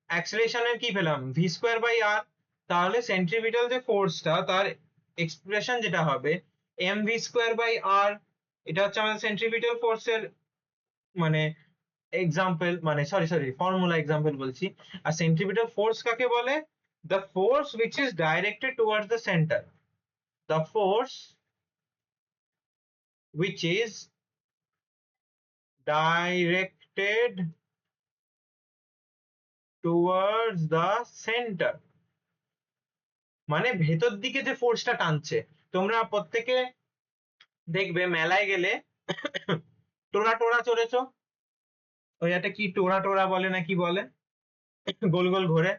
অ্যাক্সেলারেশনের কি পেলাম, ভি স্কোয়ার বাই আর। তাহলে সেন্ট্রিপিটাল যে ফোর্সটা তার এক্সপ্রেশন যেটা হবে এম ভি স্কোয়ার বাই আর। এটা হচ্ছে আমাদের সেন্ট্রিপিটাল ফোর্সের মানে এক্সাম্পল, মানে সরি ফর্মুলা এক্সাম্পল বলছি। আর সেন্ট্রিপিটাল ফোর্স কাকে বলে, the force which is directed towards the center, the force which is directed towards the center, মানে ভেতর দিকে যে ফোর্সটা টানছে। তোমরা প্রত্যেকে দেখবে মেলায় গেলে টোরা টোরা চড়েছো, ওই একটা কি টোরা টোরা বলে না কি বলে, গোল গোল ঘোরে।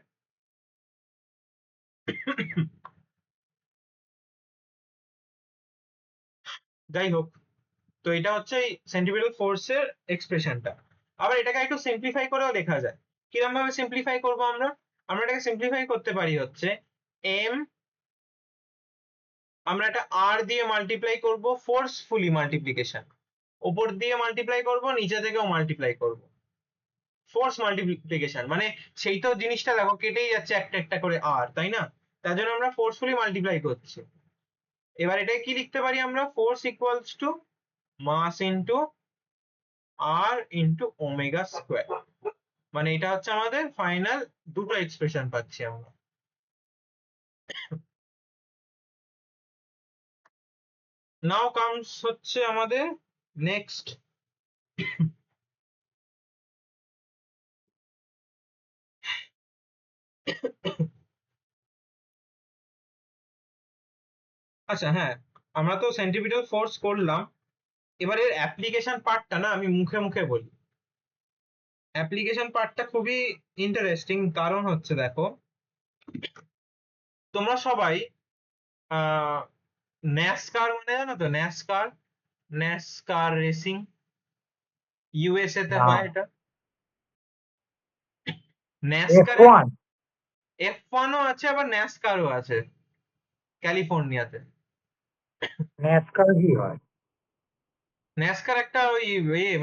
যাই হোক, তো এটা হচ্ছে সেন্ট্রিপিটাল ফোর্সের এক্সপ্রেশনটা। আবার এটাকে একটু সিম্পলিফাই করেও লেখা যায়। কিরকম ভাবে সিম্পলিফাই করবো আমরা, আমরা এটাকে সিম্পলিফাই করতে পারি হচ্ছে এম, আমরা একটা আর দিয়ে মাল্টিপ্লাই করব, ফোর্সফুলি মাল্টিপ্লিকেশন, উপর দিয়ে মাল্টিপ্লাই করব, নিচে থেকেও মাল্টিপ্লাই করব, ফোর্স মাল্টিপ্লিকেশন। মানে সেই তো জিনিসটা দেখো কেটেই যাচ্ছে একটা একটা করে আর, তাই না? তার জন্য আমরা ফোর্সফুলি মাল্টিপ্লাই করছি। এবার এটাকে কি লিখতে পারি আমরা, force equals to mass into r into omega square. মানে এটা হচ্ছে আমাদের ফাইনাল দুটো এক্সপ্রেশন পাচ্ছি আমরা। নাও কামস হচ্ছে আমাদের নেক্সট আচ্ছা হ্যাঁ, আমরা তো সেন্ট্রিপিটাল ফোর্স করলাম, এবারে অ্যাপ্লিকেশন পার্টটা না আমি মুখে মুখে বলি। অ্যাপ্লিকেশন পার্টটা খুবই ইন্টারেস্টিং, কারণ হচ্ছে দেখো তোমরা সবাই ন্যাসকার মানে জানো তো, ন্যাসকার, ন্যাসকার রেসিং, ইউএসএ তে না, হয় এটা। ন্যাসকারের F1 F1ও আছে আবার ন্যাসকারও আছে ক্যালিফোর্নিয়াতে। ন্যাসকার কি হয়? ন্যাসকার একটা ওই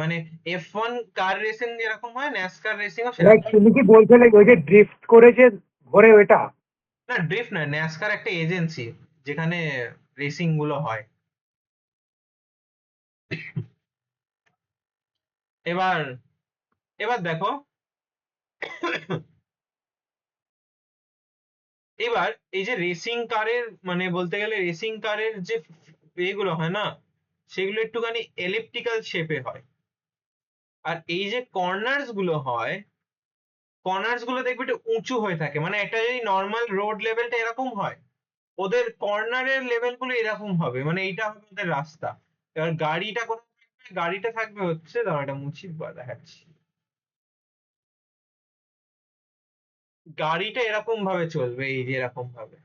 মানে F1 কার রেসিং যেরকম হয়, ন্যাসকার রেসিংও লাইক সেরকম। তুমি কি বলছো লাইক ওই যে ড্রিফট করে যে ঘোরে ওইটা? না ড্রিফট নয়, ন্যাসকার একটা এজেন্সি যেখানে রেসিং গুলো হয়। এবার এবার দেখো, এবার এই যে রেসিং কারের মানে বলতে গেলে রেসিং কারের যে এগুলো হয় না, সেগুলো একটুখানি এলিপ্টিক্যাল শেপে হয়। আর এই যে কর্নার্স গুলো হয়, কর্নার্স গুলো দেখবে একটু উঁচু হয়ে থাকে। মানে একটা যদি নর্মাল রোড লেভেলটা এরকম হয়, ওদের কর্নারের লেভেল গুলো এরকম হবে, মানে এইটা হবে ওদের রাস্তা। এবার গাড়িটা কোথায় থাকবে, গাড়িটা থাকবে হচ্ছে, দাঁড়া এটা মুছি বা দেখাচ্ছি। গাড়িটা এরকম ভাবে চলবে, এই যে এরকম ভাবে,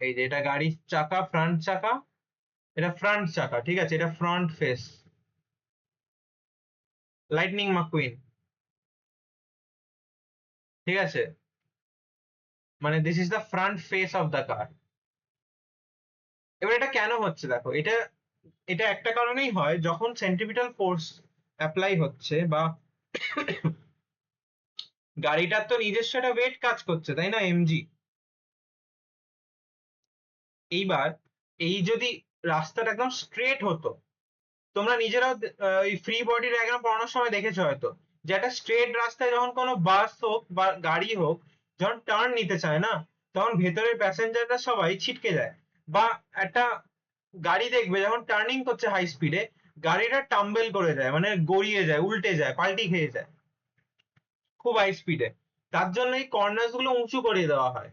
এই যে এটা গাড়ির চাকা, ফ্রন্ট চাকা, এটা ফ্রন্ট চাকা, ঠিক আছে, এটা ফ্রন্ট ফেস, লাইটনিং মাকুইন, ঠিক আছে, মানে this is the front face of the car. এবার এটা কেন হচ্ছে দেখো, এটা এটা একটা কারণেই হয়, যখন সেন্ট্রিপিটাল ফোর্স অ্যাপ্লাই হচ্ছে বা গাড়িটার তো নিজস্ব একটা ওয়েট কাজ করছে, তাই না, এমজি। এইবার এই যদি রাস্তাটা একদম স্ট্রেট হতো, তোমরা নিজেরাও ওই ফ্রি বডি ডায়াগ্রাম পড়ানোর সময় দেখেছো হয়তো, যে একটা স্ট্রেট রাস্তায় যখন কোনো বাস হোক বা গাড়ি হোক যখন টার্ন নিতে চায় না, তখন ভেতরের প্যাসেঞ্জাররা সবাই ছিটকে যায়। বা একটা গাড়ি দেখবে যখন টার্নিং করছে হাই স্পিডে, গাড়িটা টাম্বেল করে যায়, মানে গড়িয়ে যায়, উল্টে যায়, পাল্টি খেয়ে যায় খুব হাই স্পিডে। তার জন্য এই কর্নার্স গুলো উঁচু করে দেওয়া হয়।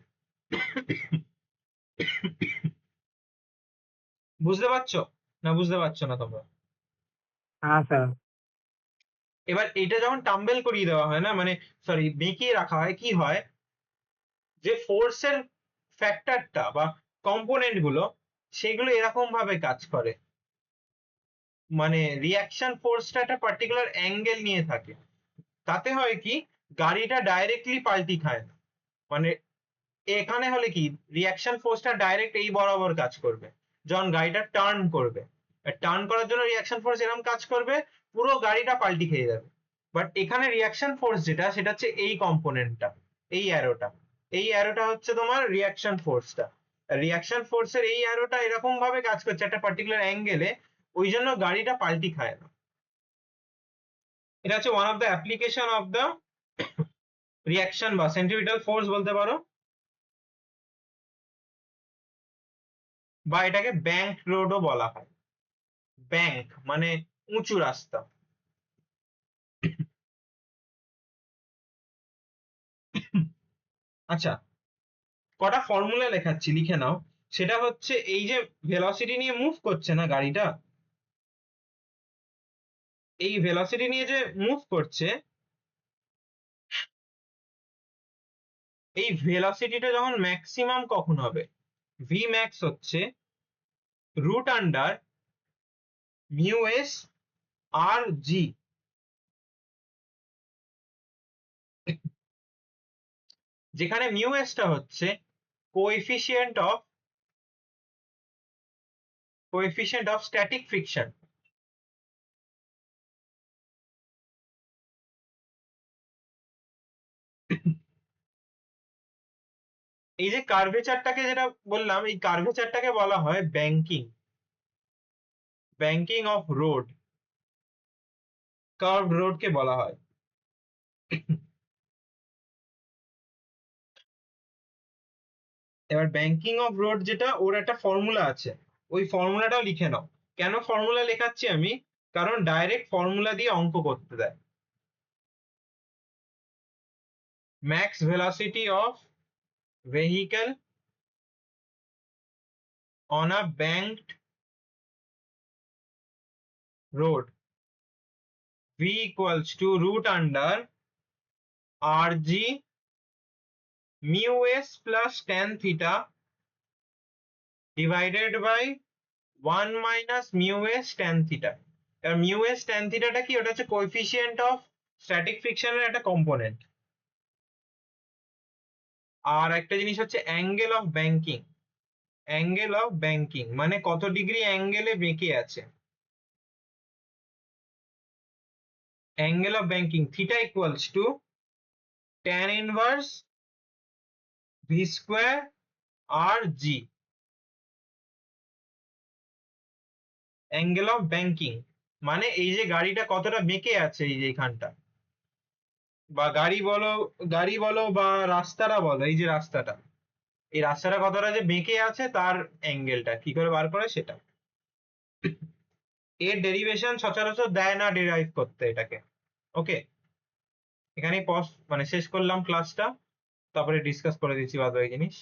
বুঝতে পারছো না, বুঝতে পারছো না তোমরা? হ্যাঁ স্যার। এবার এটা যখন টাম্বেল করিয়ে দেওয়া হয় না, মানে সরি বেঁকিয়ে রাখা হয়, কি হয়, যে ফোর্সের ফ্যাক্টরটা বা কম্পোনেন্ট গুলো সেগুলো এরকম ভাবে কাজ করে, মানে রিয়াকশন ফোর্সটা একটা পার্টিকুলার অ্যাঙ্গেল নিয়ে থাকে। তাতে হয় কি, গাড়িটা ডাইরেক্টলি পাল্টি খায় না। মানে এখানে হলে কি, রিয়াকশন ফোর্সটা ডাইরেক্ট এই বরাবর কাজ করবে যখন গাড়িটা টার্ন করবে। টার্ন করার জন্য রিয়াকশন ফোর্স এরকম কাজ করবে, পুরো গাড়িটা পাল্টি খেয়ে যাবে। বাট এখানে রিয়াকশন ফোর্স যেটা, সেটা হচ্ছে এই কম্পোনেন্টটা, এই অ্যারোটা হচ্ছে তোমার রিয়াকশন ফোর্সটা। রিয়াকশন ফোর্সের এই অ্যারোটা এরকম ভাবে কাজ করছে একটা পার্টিকুলার অ্যাঙ্গেলে, ওই জন্য গাড়িটা পাল্টি খায় না। এটা হচ্ছে one of the application of the reaction বা সেন্ট্রিপিটাল ফোর্স বলতে পারো, বা এটাকে ব্যাংক রোডও বলা হয়। ব্যাংক মানে উঁচু রাস্তা। আচ্ছা, কটা ফর্মুলা লেখাচ্ছি, লিখে নাও। সেটা হচ্ছে এই যে ভেলোসিটি নিয়ে মুভ করছে না গাড়িটা, এই ভেলোসিটি নিয়ে যে মুভ করছে, এই ভেলোসিটিটা যখন ম্যাক্সিমাম কখন হবে, ভি ম্যাক্স হচ্ছে রুট আন্ডার মিউ এস আর জি। যেখানে মিউ এসটা হচ্ছে কোএফিসিয়েন্ট অফ স্ট্যাটিক ফ্রিকশন। এই যে কার্ভেচারটাকে যেটা বললাম, এই কার্ভেচারটাকে বলা হয় ব্যাংকিং অফ রোড, কার্ভড রোডকে বলা হয়। এবার ব্যাংকিং অফ রোড যেটা, ওর একটা ফর্মুলা আছে, ওই ফর্মুলাটাও লিখে নাও। কেন ফর্মুলা লেখাচ্ছি আমি, কারণ ডাইরেক্ট ফর্মুলা দিয়ে অঙ্ক করতে দেয়। Max velocity of vehicle on a banked road, v equals to root under rg mu s plus tan theta divided by 1 minus mu s tan theta। এবার mu s tan theta টা কি, ওটা হচ্ছে coefficient of static ফ্রিকশনের একটা component. আর একটা জিনিস হচ্ছে angle of banking মানে কত ডিগ্রি অ্যাঙ্গেলে বেঁকে আছে। Angle of banking theta equals to tan inverse v square r g. Angle of banking মানে এই যে গাড়িটা কতটা বেঁকে আছে, এই যে এখানটা, বা গাড়ি বলো বা রাস্তাটা বলো, এই যে রাস্তাটা, এই রাস্তাটা কতটা যে বেঁকে আছে তার অ্যাঙ্গেলটা কি করে বার করে সেটা। এর ডেরিভেশন সচরাচর দেয় না ডিরাইভ করতে এটাকে। ওকে, এখানেই পজ মানে শেষ করলাম ক্লাসটা, তারপরে ডিসকাস করে দিচ্ছি বাদ বাকি জিনিস।